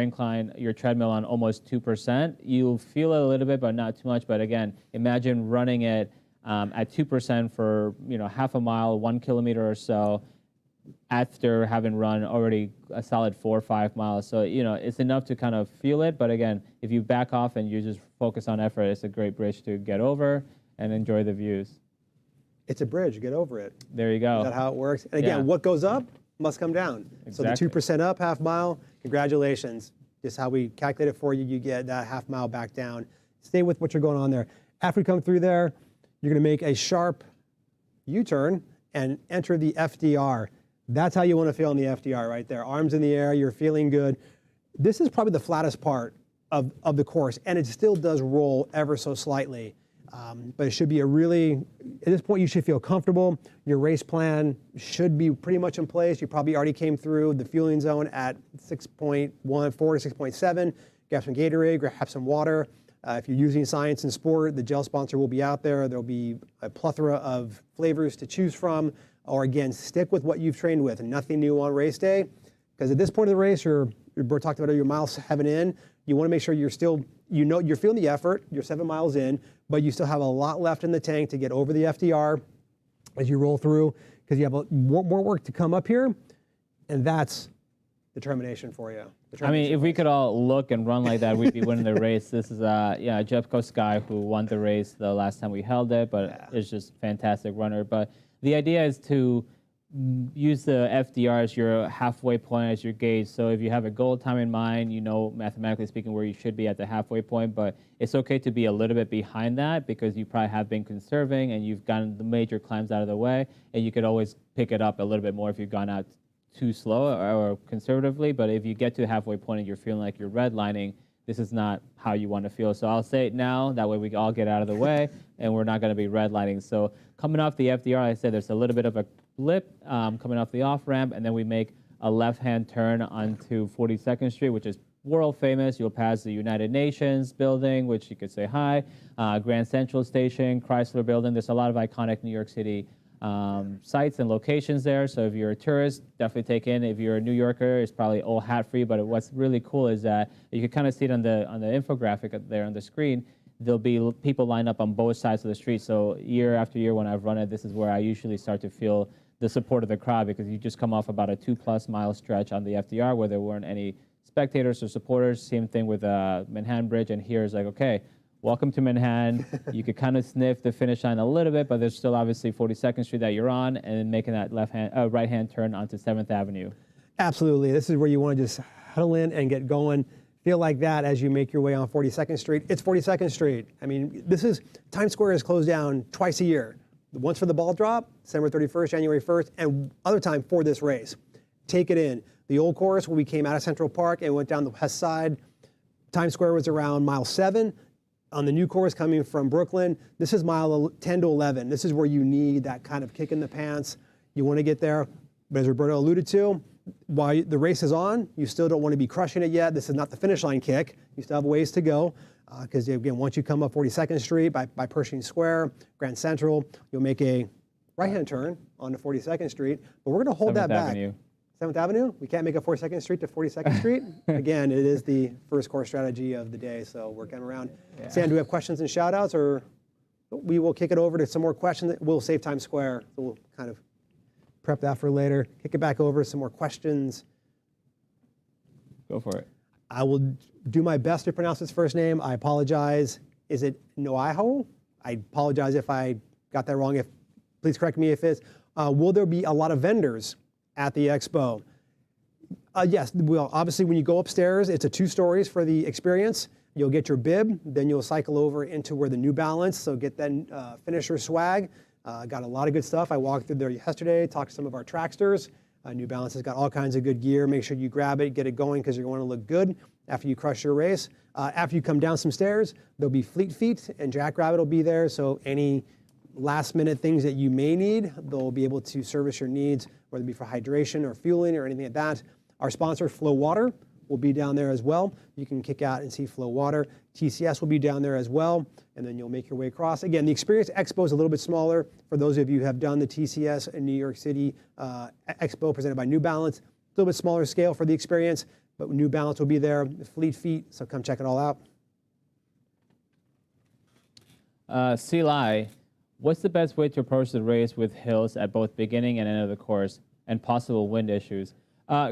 treadmill on almost 2%, you'll feel it a little bit, but not too much. But again, imagine running it at 2% for half a mile, 1 kilometer or so, after having run already a solid 4 or 5 miles. So, it's enough to kind of feel it. But again, if you back off and you just focus on effort, it's a great bridge to get over and enjoy the views. It's a bridge. Get over it. There you go. Is that how it works? And again, what goes up must come down. Exactly. So the 2% up, half mile, congratulations. Just how we calculate it for you, you get that half mile back down. Stay with what you're going on there. After we come through there, you're going to make a sharp U-turn and enter the FDR. That's how you want to feel in the FDR right there. Arms in the air, you're feeling good. This is probably the flattest part of the course, and it still does roll ever so slightly. But it should be at this point, you should feel comfortable. Your race plan should be pretty much in place. You probably already came through the fueling zone at 6.14 to 6.7. Grab some Gatorade, grab some water. If you're using Science and Sport, the gel sponsor will be out there. There'll be a plethora of flavors to choose from. Or again, stick with what you've trained with. Nothing new on race day. Because at this point of the race, Bert talked about your mile 7 in. You want to make sure you're still, you're feeling the effort. You're 7 miles in, but you still have a lot left in the tank to get over the FDR as you roll through. Because you have more work to come up here, and that's determination for you. I mean, if we could all look and run like that, we'd be winning the race. This is Jeff Koskei who won the race the last time we held it, but it's just fantastic runner. But the idea is to use the FDR as your halfway point, as your gauge. So if you have a goal time in mind, mathematically speaking, where you should be at the halfway point, but it's okay to be a little bit behind that because you probably have been conserving and you've gotten the major climbs out of the way, and you could always pick it up a little bit more if you've gone out too slow or conservatively. But if you get to the halfway point and you're feeling like you're redlining, this is not how you want to feel. So I'll say it now, that way we all get out of the way and we're not going to be redlining. So coming off the FDR, I said there's a little bit of a blip coming off the off-ramp, and then we make a left-hand turn onto 42nd Street, which is world famous. You'll pass the United Nations building, which you could say hi, Grand Central Station, Chrysler Building. There's a lot of iconic New York City sites and locations there. So if you're a tourist, definitely take in. If you're a New Yorker, it's probably old hat for you. But what's really cool is that you can kind of see it on the infographic there on the screen. There'll be people lined up on both sides of the street. So year after year when I've run it, this is where I usually start to feel the support of the crowd, because you just come off about a 2+ mile stretch on the FDR where there weren't any spectators or supporters. Same thing with Manhattan Bridge, and here is like, okay, welcome to Manhattan. You could kind of sniff the finish line a little bit, but there's still obviously 42nd Street that you're on, and then making that right-hand turn onto 7th Avenue. Absolutely. This is where you want to just huddle in and get going. Feel like that as you make your way on 42nd Street. It's 42nd Street. I mean, Times Square is closed down twice a year. Once for the ball drop, December 31st, January 1st, and other time for this race. Take it in. The old course, when we came out of Central Park and went down the west side, Times Square was around mile 7. On the new course coming from Brooklyn, this is mile 10 to 11. This is where you need that kind of kick in the pants. You want to get there. But as Roberto alluded to, while the race is on, you still don't want to be crushing it yet. This is not the finish line kick. You still have ways to go. Because again, once you come up 42nd Street by Pershing Square, Grand Central, you'll make a right-hand turn onto 42nd Street. But we're going to hold that back. 7th Avenue? We can't make a 42nd Street to 42nd Street. Again, it is the first course strategy of the day, so working around. Yeah. Sam, do we have questions and shout-outs, or we will kick it over to some more questions? We'll save Times Square, so we'll kind of prep that for later. Kick it back over, some more questions. Go for it. I will do my best to pronounce his first name. I apologize. Is it Noaiho? I apologize if I got that wrong. Please correct me if it's. Will there be a lot of vendors at the Expo? Yes, well, obviously when you go upstairs, it's a 2 stories for the experience. You'll get your bib, then you'll cycle over into where the New Balance, so get that finisher swag. Got a lot of good stuff. I walked through there yesterday, talked to some of our tracksters. New Balance has got all kinds of good gear. Make sure you grab it, get it going, because you're going to look good after you crush your race. After you come down some stairs, there'll be Fleet Feet and Jackrabbit will be there, so any last-minute things that you may need, they'll be able to service your needs, whether it be for hydration or fueling or anything like that. Our sponsor, Flow Water, will be down there as well. You can kick out and see flow water. TCS will be down there as well, and then you'll make your way across. Again, the Experience Expo is a little bit smaller. For those of you who have done the TCS in New York City Expo presented by New Balance, a little bit smaller scale for the experience, but New Balance will be there, Fleet Feet, so come check it all out. Eli, what's the best way to approach the race with hills at both beginning and end of the course and possible wind issues?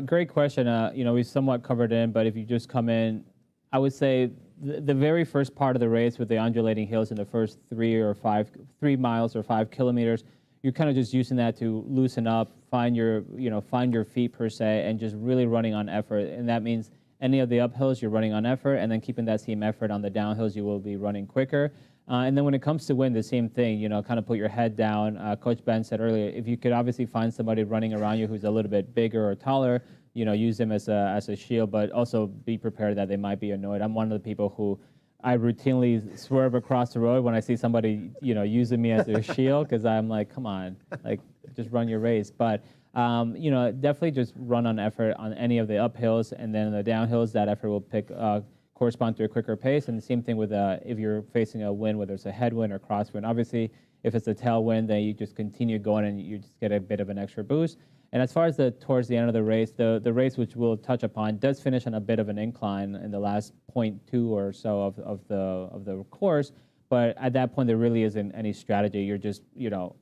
Great question. We somewhat covered it in, but if you just come in, I would say the very first part of the race with the undulating hills in the first 3 miles or 5 kilometers, you're kind of just using that to loosen up, find your feet per se, and just really running on effort. And that means any of the uphills you're running on effort, and then keeping that same effort on the downhills, you will be running quicker. And then when it comes to wind, the same thing, kind of put your head down. Coach Ben said earlier, if you could obviously find somebody running around you who's a little bit bigger or taller, use them as a shield, but also be prepared that they might be annoyed. I'm one of the people who I routinely swerve across the road when I see somebody, using me as a shield, because I'm like, come on, like, just run your race. But, definitely just run on effort on any of the uphills, and then the downhills, that effort will correspond to a quicker pace. And the same thing with if you're facing a wind, whether it's a headwind or crosswind. Obviously, if it's a tailwind, then you just continue going and you just get a bit of an extra boost. And as far as towards the end of the race, the race, which we'll touch upon, does finish on a bit of an incline in the last 0.2 or so of the course. But at that point, there really isn't any strategy. You're just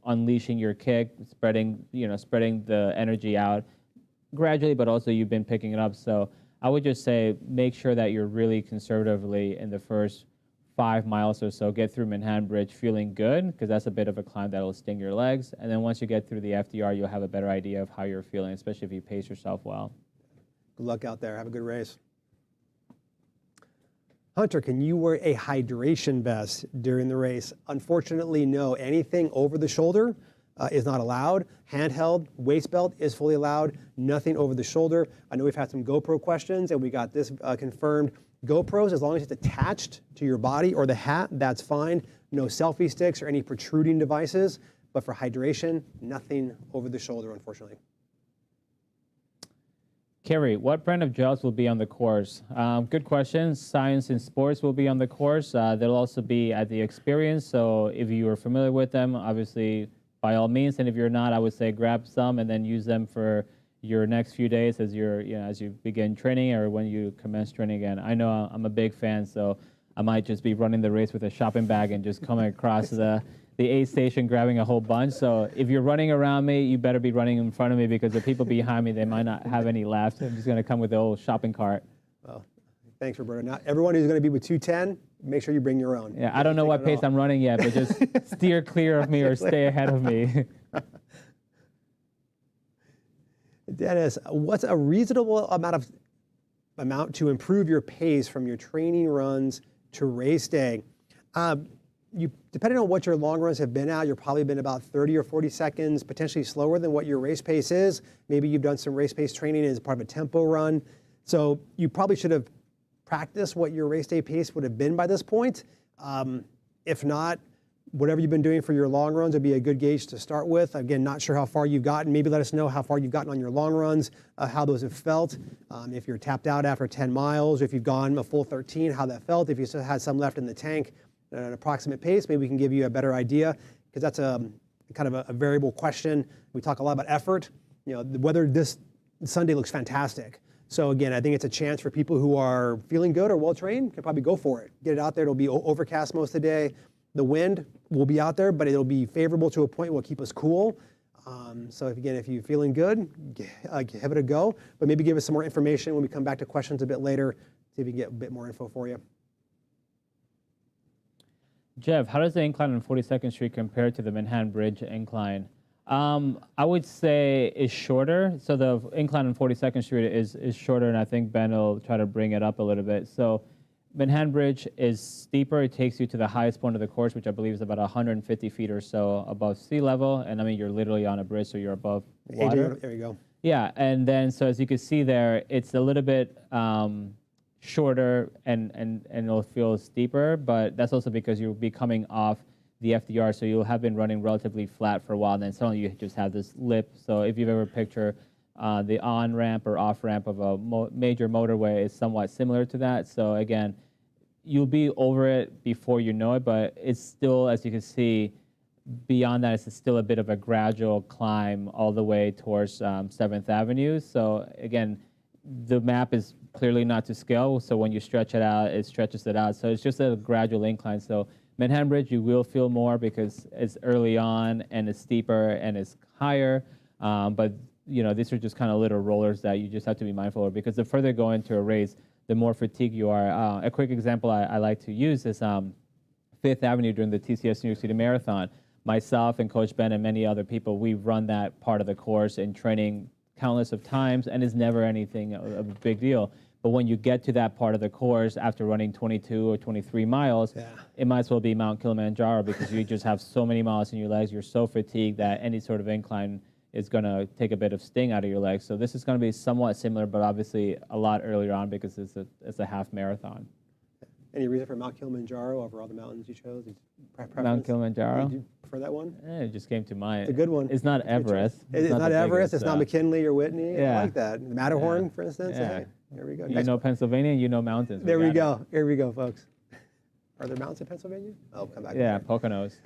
unleashing your kick, spreading the energy out gradually, but also you've been picking it up. So I would just say make sure that you're really conservatively in the first 5 miles or so, get through Manhattan Bridge feeling good, because that's a bit of a climb that will sting your legs. And then once you get through the FDR, you'll have a better idea of how you're feeling, especially if you pace yourself well. Good luck out there. Have a good race. Hunter, can you wear a hydration vest during the race? Unfortunately, no. Anything over the shoulder is not allowed. Handheld, waist belt is fully allowed. Nothing over the shoulder. I know we've had some GoPro questions, and we got this confirmed. GoPros, as long as it's attached to your body or the hat, that's fine. No selfie sticks or any protruding devices. But for hydration, nothing over the shoulder, unfortunately. Kerry, what brand of gels will be on the course? Good question. Science and Sports will be on the course. They'll also be at the experience. So if you are familiar with them, obviously, by all means. And if you're not, I would say grab some and then use them for your next few days as as you begin training or when you commence training again. I know I'm a big fan, so I might just be running the race with a shopping bag and just coming across the aid station grabbing a whole bunch. So if you're running around me, you better be running in front of me, because the people behind me, they might not have any left. I'm just going to come with the old shopping cart. Well, thanks, Roberto. Now, everyone who's going to be with 210, make sure you bring your own. Yeah, I don't know what pace I'm running yet, but just steer clear of me or stay ahead of me. Dennis, what's a reasonable amount to improve your pace from your training runs to race day? Depending on what your long runs have been at, you've probably been about 30 or 40 seconds, potentially slower than what your race pace is. Maybe you've done some race pace training as part of a tempo run. So you probably should have practiced what your race day pace would have been by this point. If not, whatever you've been doing for your long runs would be a good gauge to start with. Again, not sure how far you've gotten. Maybe let us know how far you've gotten on your long runs, how those have felt. If you're tapped out after 10 miles, or if you've gone a full 13, how that felt. If you still had some left in the tank at an approximate pace, maybe we can give you a better idea, because that's a kind of a variable question. We talk a lot about effort. The weather this Sunday looks fantastic. So again, I think it's a chance for people who are feeling good or well-trained can probably go for it. Get it out there. It'll be overcast most of the day. The wind will be out there, but it'll be favorable to a point where it'll keep us cool. So if you're feeling good, give it a go. But maybe give us some more information when we come back to questions a bit later, see if we can get a bit more info for you. Jeff, how does the incline on 42nd Street compare to the Manhattan Bridge incline? I would say it's shorter. So the incline on 42nd Street is shorter, and I think Ben will try to bring it up a little bit. So Manhattan Bridge is steeper. It takes you to the highest point of the course, which I believe is about 150 feet or so above sea level. And I mean, you're literally on a bridge, so you're above water. There you go. Yeah, and then so as you can see there, it's a little bit shorter and it'll feel steeper, but that's also because you'll be coming off the FDR, so you'll have been running relatively flat for a while, and then suddenly you just have this lip. So if you've ever pictured the on-ramp or off-ramp of a major motorway is somewhat similar to that. So again, you'll be over it before you know it, but it's still, as you can see, beyond that, it's still a bit of a gradual climb all the way towards 7th Avenue. So again, the map is clearly not to scale. So when you stretch it out, it stretches it out. So it's just a gradual incline. So Manhattan Bridge, you will feel more because it's early on and it's steeper and it's higher. But these are just kind of little rollers that you just have to be mindful of, because the further you go into a race, the more fatigued you are. A quick example I like to use is 5th Avenue during the TCS New York City Marathon. Myself and Coach Ben and many other people, we've run that part of the course in training countless of times, and it's never anything of a big deal. But when you get to that part of the course after running 22 or 23 miles, it might as well be Mount Kilimanjaro, because you just have so many miles in your legs. You're so fatigued that any sort of incline is going to take a bit of sting out of your legs. So this is going to be somewhat similar, but obviously a lot earlier on because it's a half marathon. Any reason for Mount Kilimanjaro over all the mountains you chose? Mount Kilimanjaro? Did you prefer that one? It just came to mind. It's a good one. It's not Everest. It's not Everest. Biggest, it's not McKinley or Whitney. Yeah. I like that. Matterhorn, for instance. Yeah. Hey, there we go. You know Pennsylvania, you know mountains. There we go. Here we go, folks. Are there mountains in Pennsylvania? Oh, come back. Yeah, Poconos.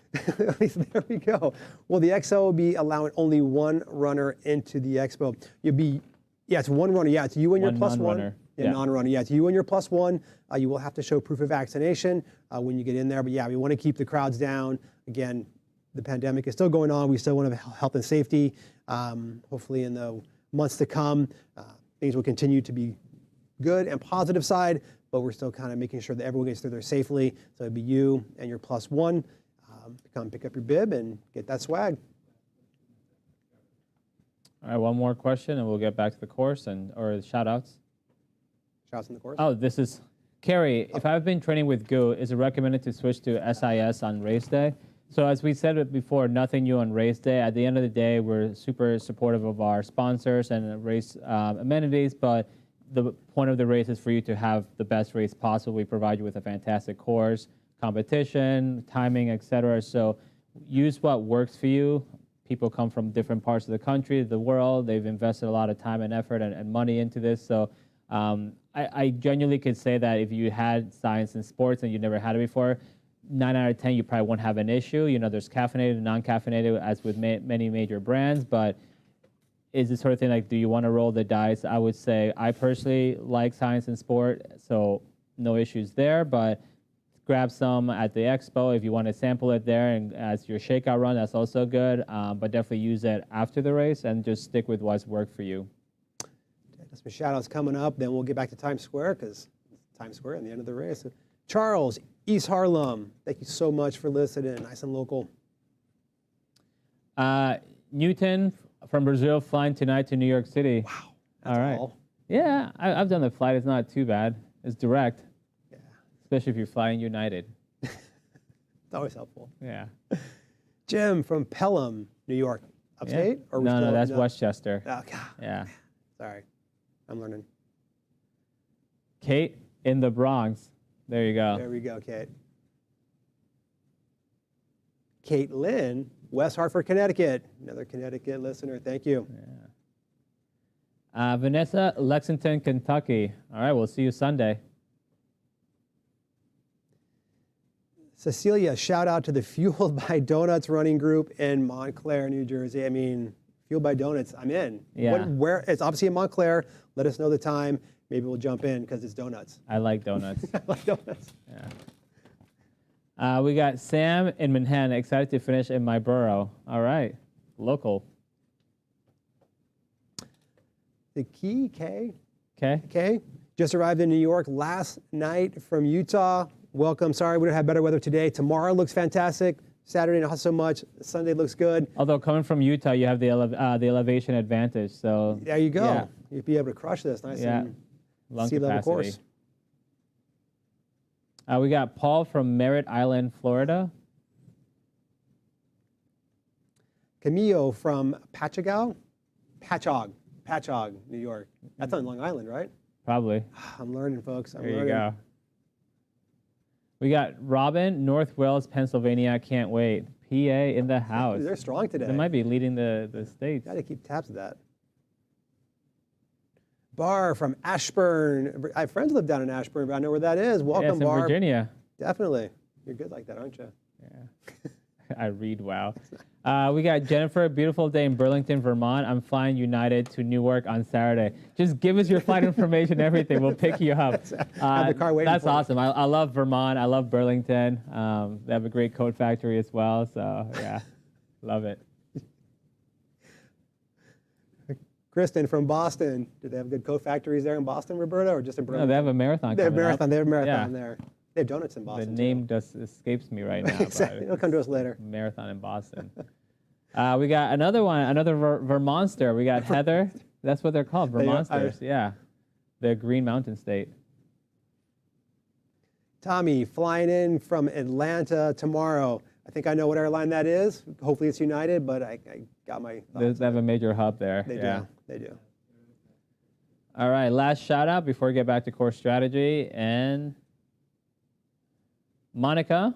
At least there we go. Well, the XO will be allowing only one runner into the Expo. It's one runner. Yeah, it's you and your plus one. Yeah, non-runner. Yeah, it's you and your plus one. You will have to show proof of vaccination when you get in there. But yeah, we want to keep the crowds down. Again, the pandemic is still going on. We still want to have health and safety. Hopefully in the months to come, things will continue to be good and positive side, but we're still kind of making sure that everyone gets through there safely. So it'd be you and your plus one. Come pick up your bib and get that swag. All right, one more question and we'll get back to the course or the shout outs. Shouts in the course. Oh, this is Carrie. If I've been training with Goo, is it recommended to switch to SIS on race day? So as we said it before, nothing new on race day. At the end of the day, we're super supportive of our sponsors and race amenities, but the point of the race is for you to have the best race possible. We provide you with a fantastic course, competition, timing, etc. So use what works for you. People come from different parts of the country, the world. They've invested a lot of time and effort and money into this. So I genuinely could say that if you had science in sports and you never had it before, 9 out of 10, you probably won't have an issue. There's caffeinated and non-caffeinated, as with many major brands, but is the sort of thing like, do you want to roll the dice? I would say I personally like science in sport, so no issues there, but grab some at the Expo if you want to sample it there, and as your shakeout run, that's also good, but definitely use it after the race and just stick with what's worked for you. Got some shout outs coming up, then we'll get back to Times Square, because Times Square at the end of the race. Charles, East Harlem, thank you so much for listening. Nice and local. Newton from Brazil flying tonight to New York City. Wow. All right. Yeah, I've done the flight. It's not too bad. It's direct. Yeah. Especially if you're flying United. It's always helpful. Yeah. Jim from Pelham, New York. Upstate? Yeah. Or No, that's Westchester. Oh, God. Yeah. Sorry. I'm learning. Kate in the Bronx. There you go. There we go, Kate. Kate Lynn, West Hartford, Connecticut. Another Connecticut listener. Thank you. Yeah. Vanessa, Lexington, Kentucky. All right, we'll see you Sunday. Cecilia, shout out to the Fueled by Donuts running group in Montclair, New Jersey. I mean, Fueled by Donuts, I'm in. Yeah. Where it's obviously in Montclair. Let us know the time. Maybe we'll jump in because it's donuts. I like donuts. I like donuts. Yeah. We got Sam in Manhattan, excited to finish in my borough. All right, local. The Key, K. Okay. Okay. Just arrived in New York last night from Utah. Welcome. Sorry we don't have better weather today. Tomorrow looks fantastic. Saturday not so much. Sunday looks good. Although coming from Utah, you have the elevation advantage. So there you go. Yeah. You'll be able to crush this nice and Lung sea level capacity. course. We got Paul from Merritt Island, Florida. Camillo from Patchogue, New York. That's on Long Island, right? Probably. I'm learning, folks. I'm There learning. you go. We got Robin, North Wales, Pennsylvania. Can't wait. PA in the house. They're strong today. They might be leading the state. Got to keep tabs of that. Bar from Ashburn. I have friends who live down in Ashburn, but I know where that is. Yeah, Welcome, it's in Bar. Virginia. Definitely. You're good like that, aren't you? Yeah. I read well. We got Jennifer, beautiful day in Burlington, Vermont. I'm flying United to Newark on Saturday. Just give us your flight information, everything. We'll pick you up. Have the car waiting That's for you. awesome. I love Vermont. I love Burlington. They have a great coat factory as well. So yeah, love it. Kristen from Boston. Do they have good coat factories there in Boston, Roberta, or just in Burlington? No, they have a marathon. They have coming up. marathon. They have marathon Yeah. there. They have donuts in The Boston. name just escapes me right now. Exactly. But It'll come to us later. marathon in Boston. We got another one, another Vermonster. We got Heather. That's what they're called, Vermonsters. Yeah, the Green Mountain State. Tommy, flying in from Atlanta tomorrow. I think I know what airline that is. Hopefully it's United, but I got my thoughts. They have a major hub there. They yeah. do. They do. All right, last shout out before we get back to core strategy. And Monica.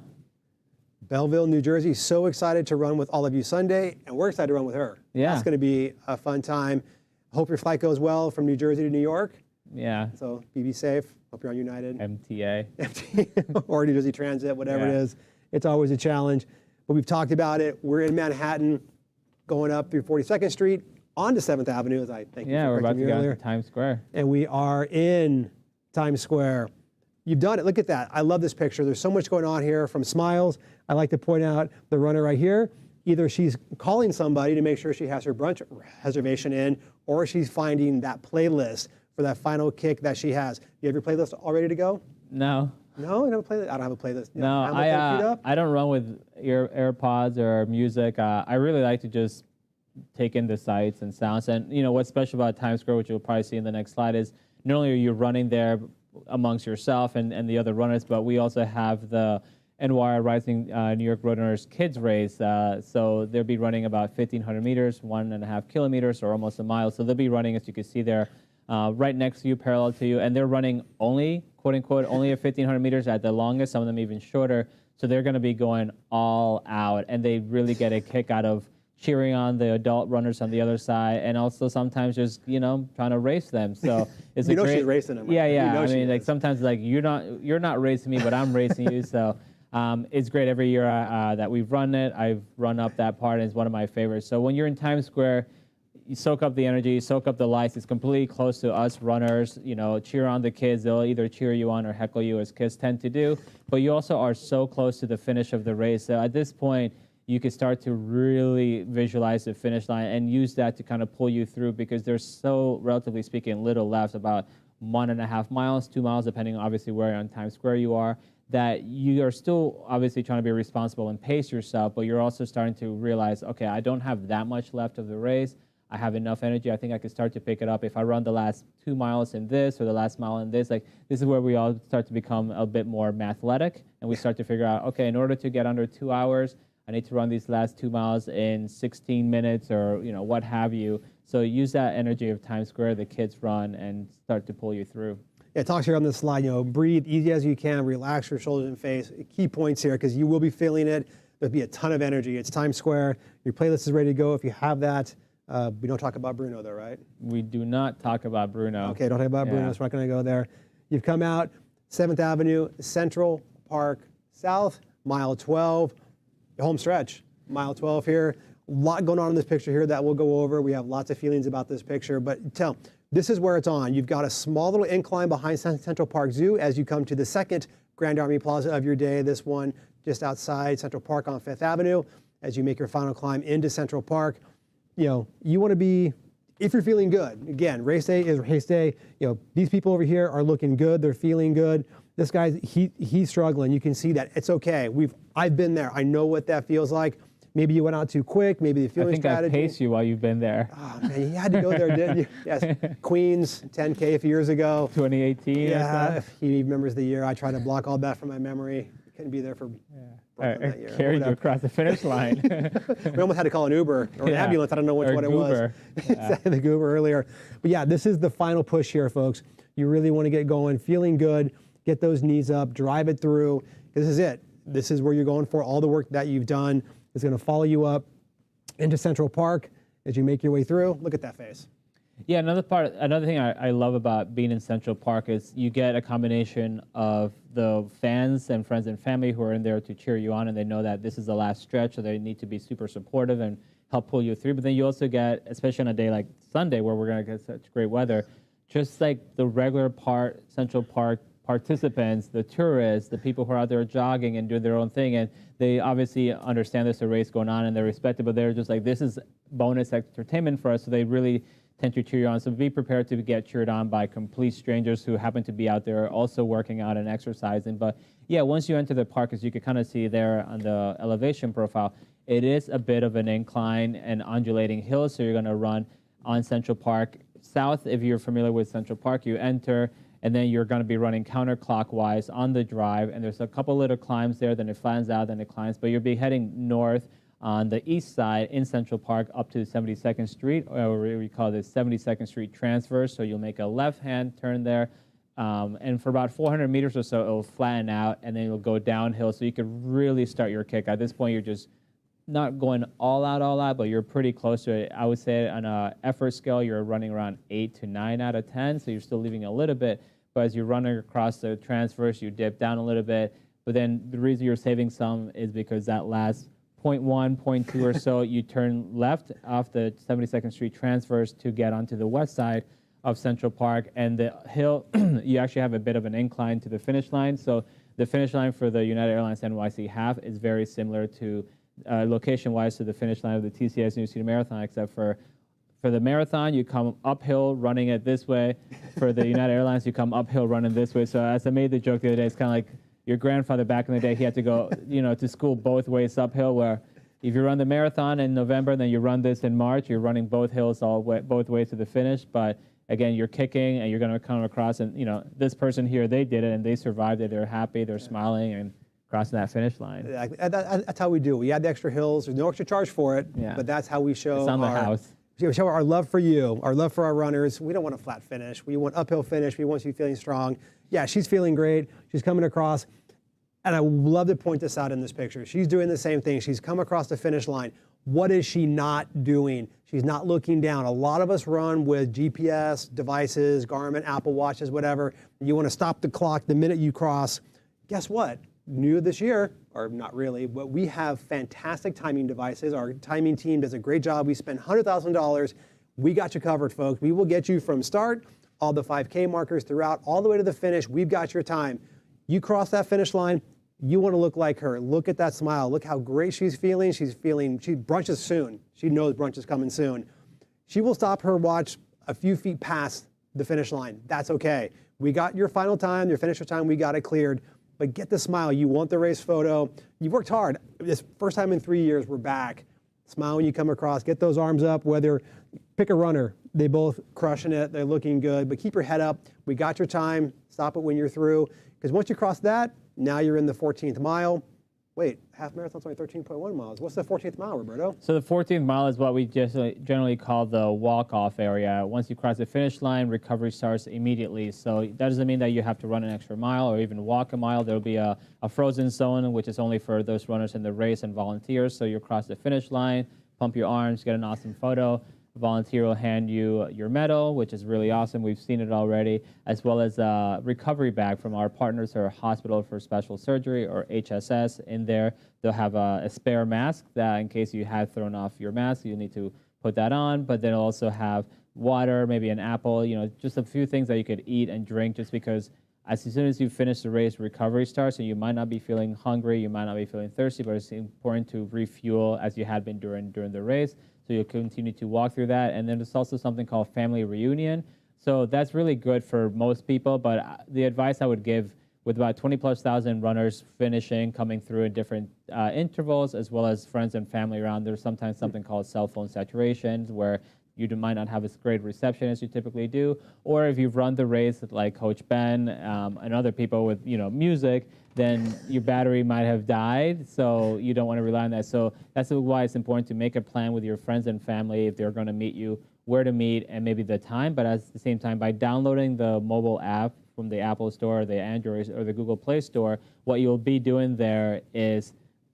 Belleville, New Jersey. So excited to run with all of you Sunday, and we're excited to run with her. Yeah. That's going to be a fun time. Hope your flight goes well from New Jersey to New York. Yeah. So be safe. Hope you're on United. MTA. or New Jersey Transit, whatever it Yeah. is. It's always a challenge. But we've talked about it. We're in Manhattan, going up through 42nd Street onto 7th Avenue, as I think Yeah, we're about to me go earlier. to Times Square. And we are in Times Square. You've done it. Look at that. I love this picture. There's so much going on here from Smiles. I like to point out the runner right here. Either she's calling somebody to make sure she has her brunch reservation in, or she's finding that playlist for that final kick that she has. You have your playlist all ready to go? No. No, you don't have a playlist? I don't have a playlist. You No, have a thing queued up? I don't run with AirPods or music. I really like to just take in the sights and sounds. And you know what's special about Times Square, which you'll probably see in the next slide, is not only are you running there amongst yourself and the other runners, but we also have the NYRR Rising New York Road Runners Kids Race. So they'll be running about 1,500 meters, 1.5 kilometers, or almost a mile. So they'll be running, as you can see there, right next to you, parallel to you, and they're running only, quote unquote, only at 1,500 meters at the longest, some of them even shorter. So they're going to be going all out, and they really get a kick out of cheering on the adult runners on the other side, and also sometimes just trying to race them. So it's You a know great, she's racing them. Yeah, You yeah. know I she mean, like is. sometimes like you're not racing me, but I'm racing you. So it's great every year that we've run it. I've run up that part, and it's one of my favorites. So when you're in Times Square, you soak up the energy, you soak up the lights. It's completely close to us runners. Cheer on the kids. They'll either cheer you on or heckle you, as kids tend to do. But you also are so close to the finish of the race. So at this point, you can start to really visualize the finish line and use that to kind of pull you through, because there's so, relatively speaking, little left, about 1.5 miles, 2 miles, depending on obviously where on Times Square you are, that you are still obviously trying to be responsible and pace yourself, but you're also starting to realize, okay, I don't have that much left of the race. I have enough energy. I think I can start to pick it up. If I run the last 2 miles in this or the last mile in this, like this is where we all start to become a bit more athletic, and we start to figure out, okay, in order to get under 2 hours, I need to run these last 2 miles in 16 minutes or what have you. So use that energy of Times Square, the kids run, and start to pull you through. Yeah, it talks here on this slide, breathe easy as you can, relax your shoulders and face. Key points here, because you will be feeling it. There'll be a ton of energy. It's Times Square. Your playlist is ready to go if you have that. We don't talk about Bruno though, right? We do not talk about Bruno. Okay, don't talk about Bruno, so we're not going to go there. You've come out 7th Avenue, Central Park South, mile 12, the home stretch, mile 12 here. A lot going on in this picture here that we'll go over. We have lots of feelings about this picture, but this is where it's on. You've got a small little incline behind Central Park Zoo as you come to the second Grand Army Plaza of your day, this one just outside Central Park on 5th Avenue. As you make your final climb into Central Park, you want to be, if you're feeling good, again, race day is race day. These people over here are looking good. They're feeling good. This guy's, he's struggling. You can see that. It's okay. I've been there. I know what that feels like. Maybe you went out too quick. Maybe the feeling strategy. I paced you while you've been there. Oh, man, you had to go there, didn't you? Yes. Queens, 10K a few years ago. 2018. Yeah, if he remembers the year. I try to block all that from my memory. Couldn't be there for that year. Carried you across the finish line. We almost had to call an Uber or an ambulance. I don't know what it was. The Goober earlier. But yeah, this is the final push here, folks. You really want to get going, feeling good, get those knees up, drive it through. This is it. This is where you're going for. All the work that you've done is going to follow you up into Central Park as you make your way through. Look at that face. Yeah, another thing I love about being in Central Park is you get a combination of the fans and friends and family who are in there to cheer you on, and they know that this is the last stretch, so they need to be super supportive and help pull you through. But then you also get, especially on a day like Sunday where we're going to get such great weather, just like the regular Central Park participants, the tourists, the people who are out there jogging and doing their own thing, and they obviously understand there's a race going on and they respect it, but they're just like, this is bonus entertainment for us, so they really tend to cheer you on. So be prepared to get cheered on by complete strangers who happen to be out there also working out and exercising. But yeah, once you enter the park, as you can kind of see there on the elevation profile, it is a bit of an incline and undulating hill, so you're going to run on Central Park South. If you're familiar with Central Park, you enter, and then you're going to be running counterclockwise on the drive, and there's a couple little climbs there, then it flattens out, then it climbs, but you'll be heading north on the east side in Central Park up to 72nd Street, or we call this 72nd Street transverse, so you'll make a left-hand turn there, and for about 400 meters or so, it'll flatten out, and then you'll go downhill, so you can really start your kick. At this point, you're just not going all out, but you're pretty close to it. I would say on an effort scale, you're running around 8 to 9 out of 10, so you're still leaving a little bit, but as you're running across the transverse, you dip down a little bit, but then the reason you're saving some is because that last 0.1, 0.2 or so, you turn left off the 72nd Street transverse to get onto the west side of Central Park, and the hill, you actually have a bit of an incline to the finish line, so the finish line for the United Airlines NYC Half is very similar to location-wise to the finish line of the TCS New York City Marathon, except for the marathon, you come uphill running it this way. For the United Airlines, you come uphill running this way. So as I made the joke the other day, it's kind of like your grandfather back in the day, he had to go, to school both ways uphill, where if you run the marathon in November, then you run this in March, you're running both hills both ways to the finish. But again, you're kicking and you're going to come across, and this person here, they did it and they survived it. They're happy, they're smiling, and crossing that finish line. That's how we do. We add the extra hills. There's no extra charge for it, but that's how we show it's on the house. We show our love for you, our love for our runners. We don't want a flat finish. We want uphill finish. We want you feeling strong. Yeah, she's feeling great. She's coming across. And I love to point this out in this picture. She's doing the same thing. She's come across the finish line. What is she not doing? She's not looking down. A lot of us run with GPS devices, Garmin, Apple Watches, whatever. You want to stop the clock the minute you cross. Guess what? New this year, or not really, but we have fantastic timing devices. Our timing team does a great job. We spend $100,000. We got you covered, folks. We will get you from start, all the 5K markers throughout, all the way to the finish. We've got your time. You cross that finish line, you want to look like her. Look at that smile. Look how great she's feeling. She brunch is soon. She knows brunch is coming soon. She will stop her watch a few feet past the finish line. That's okay. We got your final time, your finisher time, we got it cleared. But get the smile. You want the race photo. You've worked hard. This first time in 3 years, we're back. Smile when you come across. Get those arms up. Pick a runner. They both crushing it. They're looking good. But keep your head up. We got your time. Stop it when you're through. Because once you cross that, now you're in the 14th mile. Wait, half marathon's only 13.1 miles. What's the 14th mile, Roberto? So the 14th mile is what we just generally call the walk-off area. Once you cross the finish line, recovery starts immediately. So that doesn't mean that you have to run an extra mile or even walk a mile. There'll be a frozen zone, which is only for those runners in the race and volunteers. So you cross the finish line, pump your arms, get an awesome photo. A volunteer will hand you your medal, which is really awesome. We've seen it already, as well as a recovery bag from our partners or Hospital for Special Surgery, or HSS. In there, they'll have a spare mask that in case you have thrown off your mask, you need to put that on. But they'll also have water, maybe an apple, just a few things that you could eat and drink, just because as soon as you finish the race, recovery starts, and you might not be feeling hungry, you might not be feeling thirsty, but it's important to refuel as you had been during the race. So you'll continue to walk through that. And then there's also something called family reunion. So that's really good for most people, but the advice I would give, with about 20,000+ runners finishing, coming through in different intervals, as well as friends and family around, there's sometimes something called cell phone saturation, where you might not have as great reception as you typically do. Or if you've run the race like Coach Ben and other people with music, then your battery might have died, so you don't want to rely on that. So that's why it's important to make a plan with your friends and family if they're going to meet you, where to meet, and maybe the time. But at the same time, by downloading the mobile app from the Apple Store, or the Android, or the Google Play Store, what you'll be doing there is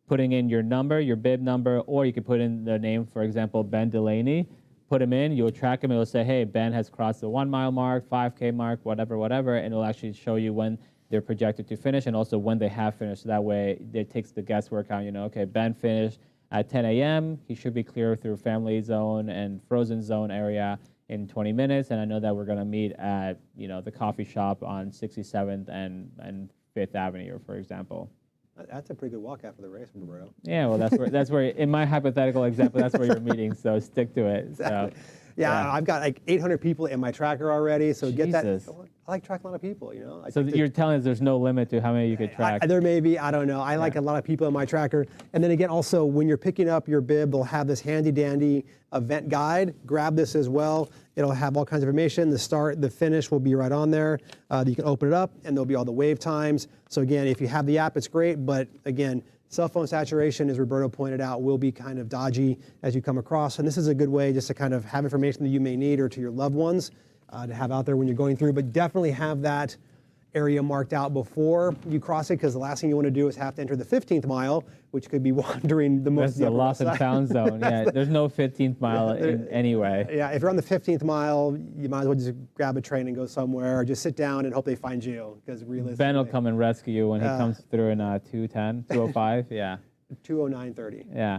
putting in your number, your bib number, or you could put in the name, for example, Ben Delaney. put them in, you'll track them. It'll say, hey, Ben has crossed the 1 mile mark, 5K mark, whatever, and it'll actually show you when they're projected to finish and also when they have finished. So that way it takes the guesswork out. Okay, Ben finished at 10 a.m. He should be clear through family zone and frozen zone area in 20 minutes. And I know that we're going to meet at, the coffee shop on 67th and 5th Avenue, for example. That's a pretty good walk after the race, Roberto. Yeah, well, that's where in my hypothetical example, that's where you're meeting. So stick to it. Exactly. So, yeah, I've got like 800 people in my tracker already. So Jesus. Get that. I like tracking a lot of people, So you're telling us there's no limit to how many you could track? There may be, I don't know. I like a lot of people in my tracker. And then again, also when you're picking up your bib, they'll have this handy dandy event guide. Grab this as well. It'll have all kinds of information. The start, the finish will be right on there. You can open it up and there'll be all the wave times. So again, if you have the app, it's great. But again, cell phone saturation, as Roberto pointed out, will be kind of dodgy as you come across. And this is a good way just to kind of have information that you may need or to your loved ones to have out there when you're going through. But definitely have that area marked out before you cross it, because the last thing you want to do is have to enter the 15th mile, which could be wandering the most. That's the lost and found zone. Yeah, there's no 15th mile in anyway. Yeah, if you're on the 15th mile, you might as well just grab a train and go somewhere, or just sit down and hope they find you, because realistically. Ben will come and rescue you when he comes through in 210, 205, yeah. 209.30. Yeah.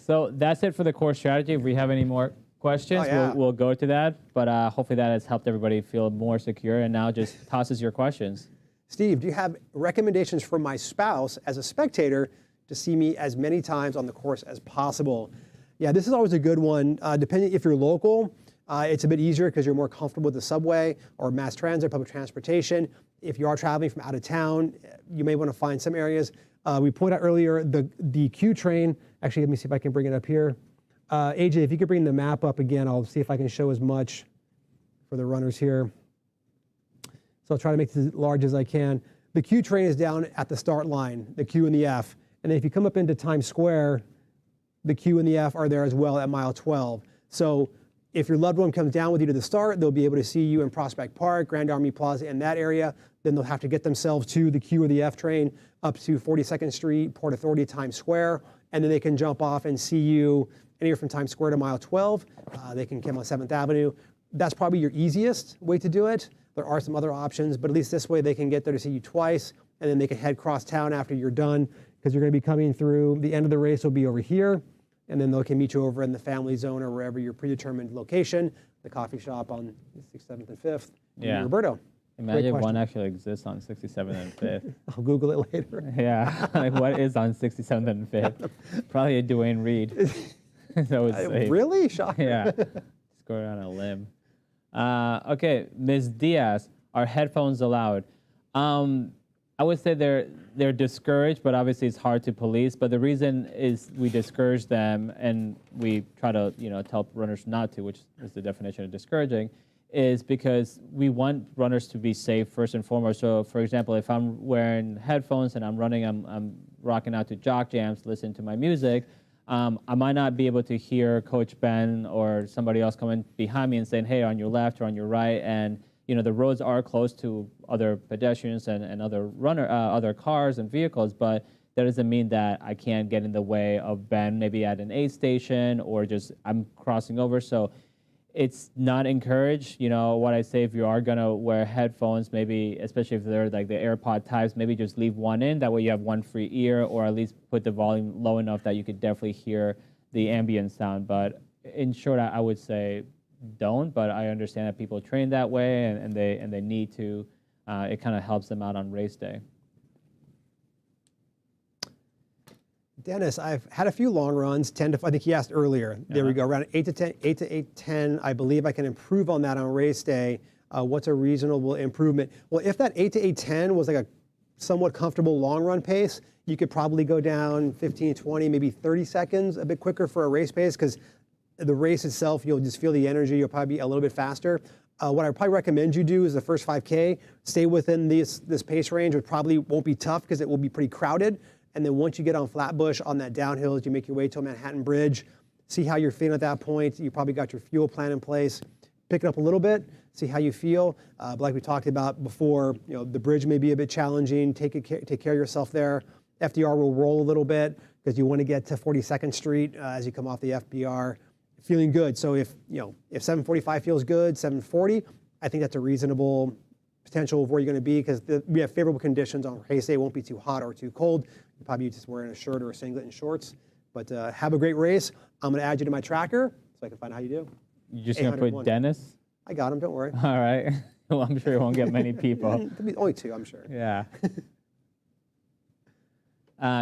So that's it for the core strategy. If we have any more questions, we'll go to that. But hopefully that has helped everybody feel more secure. And now just tosses your questions. Steve, do you have recommendations for my spouse as a spectator to see me as many times on the course as possible? Yeah, this is always a good one. Depending if you're local, it's a bit easier because you're more comfortable with the subway or mass transit, public transportation. If you are traveling from out of town, you may want to find some areas. We pointed out earlier the Q train. Actually, let me see if I can bring it up here. AJ, if you could bring the map up again, I'll see if I can show as much for the runners here. So I'll try to make this as large as I can. The Q train is down at the start line, the Q and the F. And then if you come up into Times Square, the Q and the F are there as well at mile 12. So if your loved one comes down with you to the start, they'll be able to see you in Prospect Park, Grand Army Plaza, in that area. Then they'll have to get themselves to the Q or the F train up to 42nd Street, Port Authority, Times Square. And then they can jump off and see you anywhere from Times Square to mile 12. They can come on 7th Avenue. That's probably your easiest way to do it. There are some other options, but at least this way they can get there to see you twice, and then they can head cross town after you're done, because you're going to be coming through. The end of the race will be over here, and then they can meet you over in the family zone or wherever your predetermined location, the coffee shop on 6th, 7th, and 5th. Yeah. Roberto. Imagine one actually exists on 67th and 5th. I'll Google it later. Yeah, like what is on 67th and 5th? Probably a Dwayne Reed. That was safe. Really? Shocker. Yeah, just go on a limb. Okay, Ms. Diaz, are headphones allowed? I would say they're discouraged, but obviously it's hard to police. But the reason is we discourage them, and we try to tell runners not to, which is the definition of discouraging, is because we want runners to be safe first and foremost. So, for example, if I'm wearing headphones and I'm running, I'm rocking out to jock jams, listening to my music. I might not be able to hear Coach Ben or somebody else coming behind me and saying, hey, on your left or on your right. And, the roads are close to other pedestrians and other cars and vehicles, but that doesn't mean that I can't get in the way of Ben, maybe at an aid station or just I'm crossing over. So it's not encouraged. What I say, if you are going to wear headphones, maybe, especially if they're like the AirPod types, maybe just leave one in. That way you have one free ear, or at least put the volume low enough that you could definitely hear the ambient sound. But in short, I would say don't, but I understand that people train that way and they need to. It kind of helps them out on race day. Dennis, I've had a few long runs, 10 to, I think he asked earlier. There we go, around 8 to 8:10. I believe I can improve on that on race day. What's a reasonable improvement? Well, if that 8 to 8:10 was like a somewhat comfortable long run pace, you could probably go down 15, 20, maybe 30 seconds, a bit quicker for a race pace, because the race itself, you'll just feel the energy. You'll probably be a little bit faster. What I probably recommend you do is the first 5K, stay within this pace range. It probably won't be tough because it will be pretty crowded. And then once you get on Flatbush, on that downhill, as you make your way to Manhattan Bridge, see how you're feeling at that point. You probably got your fuel plan in place. Pick it up a little bit, see how you feel. But like we talked about before, the bridge may be a bit challenging. Take care of yourself there. FDR will roll a little bit because you want to get to 42nd Street as you come off the FBR. feeling good. So if 7:45 feels good, 7:40, I think that's a reasonable potential of where you're going to be, because we have favorable conditions on race day. It won't be too hot or too cold. You'll probably be just wearing a shirt or a singlet and shorts. But have a great race. I'm going to add you to my tracker so I can find out how you do. You're just going to put Dennis? I got him, don't worry. All right. Well, I'm sure you won't get many people. There'll be only 2, I'm sure. Yeah.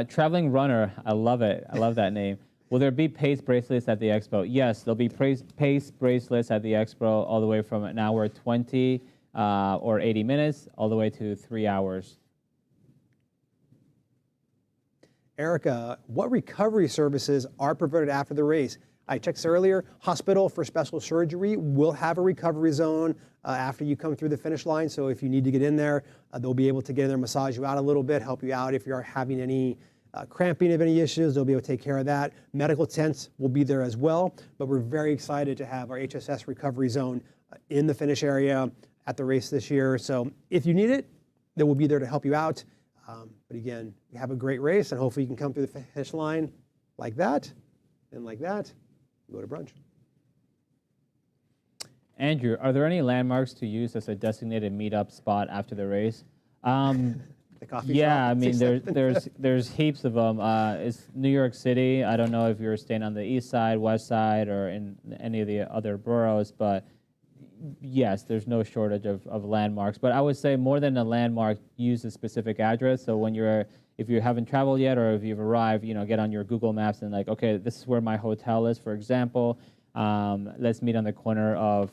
Traveling runner, I love it. I love that name. Will there be pace bracelets at the Expo? Yes, there'll be pace bracelets at the Expo all the way from an hour 20 or 80 minutes all the way to 3 hours. Erica, what recovery services are provided after the race? I checked this earlier. Hospital for special surgery will have a recovery zone after you come through the finish line. So if you need to get in there, they'll be able to get in there, massage you out a little bit, help you out if you are having any cramping of any issues. They'll be able to take care of that. Medical tents will be there as well. But we're very excited to have our HSS recovery zone in the finish area at the race this year. So if you need it, they will be there to help you out. But again, you have a great race, and hopefully you can come through the finish line like that and like that. Go to brunch. Andrew, are there any landmarks to use as a designated meetup spot after the race? The coffee yeah, shop, I mean, there's heaps of them. It's New York City. I don't know if you're staying on the east side, west side, or in any of the other boroughs, but yes, there's no shortage of landmarks. But I would say more than a landmark, use a specific address. So when if you haven't traveled yet, or if you've arrived, get on your Google Maps and like, okay, this is where my hotel is, for example. Let's meet on the corner of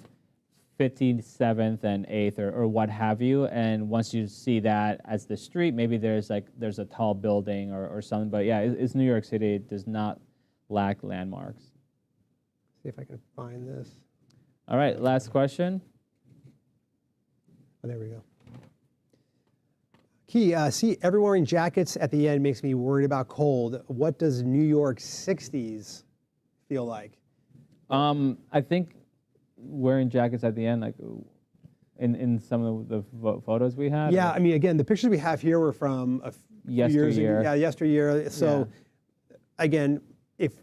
57th and 8th or what have you. And once you see that as the street, maybe there's a tall building or something. But yeah, it's New York City. It does not lack landmarks. See if I can find this. All right, last question. Oh, there we go. Key, see everyone wearing jackets at the end makes me worried about cold. What does New York 60s feel like? I think wearing jackets at the end, like in some of the photos we had. Yeah, I mean, again, the pictures we have here were from a few years ago. Yeah, yesteryear. So, again, if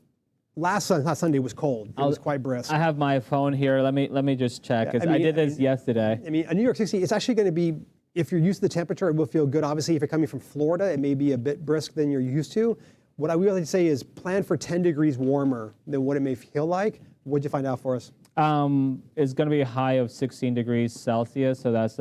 last Sunday was cold, it was quite brisk. I have my phone here. Let me just check, because I did this yesterday. I mean, a New York 60, it's actually going to be, if you're used to the temperature, it will feel good. Obviously, if you're coming from Florida, it may be a bit brisk than you're used to. What I would like to say is plan for 10 degrees warmer than what it may feel like. What'd you find out for us? It's going to be a high of 16 degrees Celsius, so that's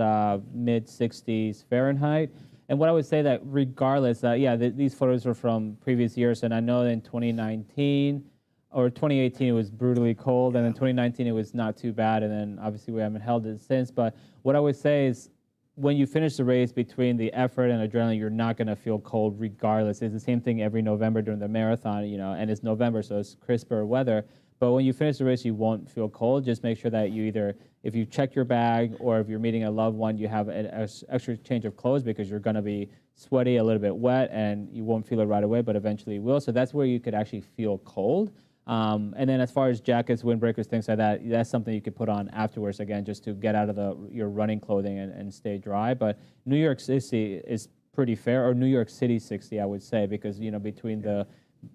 mid 60s Fahrenheit. And what I would say that regardless, these photos are from previous years, and I know in 2019 or 2018 it was brutally cold, and in 2019 it was not too bad, and then obviously we haven't held it since. But what I would say is, when you finish the race, between the effort and adrenaline, you're not going to feel cold regardless. It's the same thing every November during the marathon, and it's November, so it's crisper weather. But when you finish the race, you won't feel cold. Just make sure that you either, if you check your bag or if you're meeting a loved one, you have an extra change of clothes, because you're going to be sweaty, a little bit wet, and you won't feel it right away, but eventually you will. So that's where you could actually feel cold. And then as far as jackets, windbreakers, things like that, that's something you could put on afterwards, again, just to get out of your running clothing and stay dry. But New York City is pretty fair, or New York City 60, I would say, because, between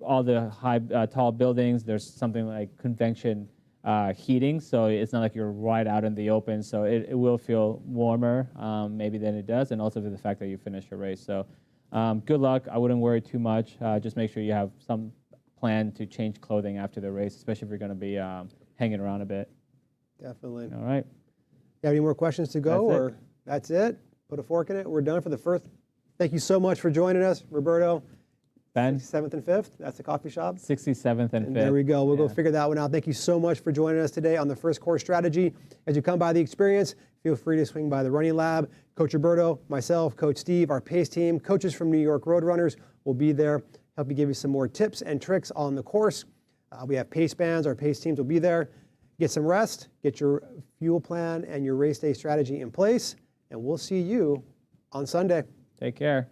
all the high, tall buildings, there's something like convection heating, so it's not like you're right out in the open. So it will feel warmer maybe than it does, and also the fact that you finish your race. So good luck. I wouldn't worry too much. Just make sure you have some plan to change clothing after the race, especially if you're going to be hanging around a bit. Definitely. All right. You have any more questions to go, that's it? Put a fork in it. We're done for the first. Thank you so much for joining us, Roberto. Ben? 7th and 5th, that's the coffee shop. 67th and 5th. There we go. We'll go figure that one out. Thank you so much for joining us today on the First Course Strategy. As you come by the experience, feel free to swing by the Running Lab. Coach Roberto, myself, Coach Steve, our pace team, coaches from New York Roadrunners will be there, help you give you some more tips and tricks on the course. We have pace bands. Our pace teams will be there. Get some rest, get your fuel plan and your race day strategy in place, and we'll see you on Sunday. Take care.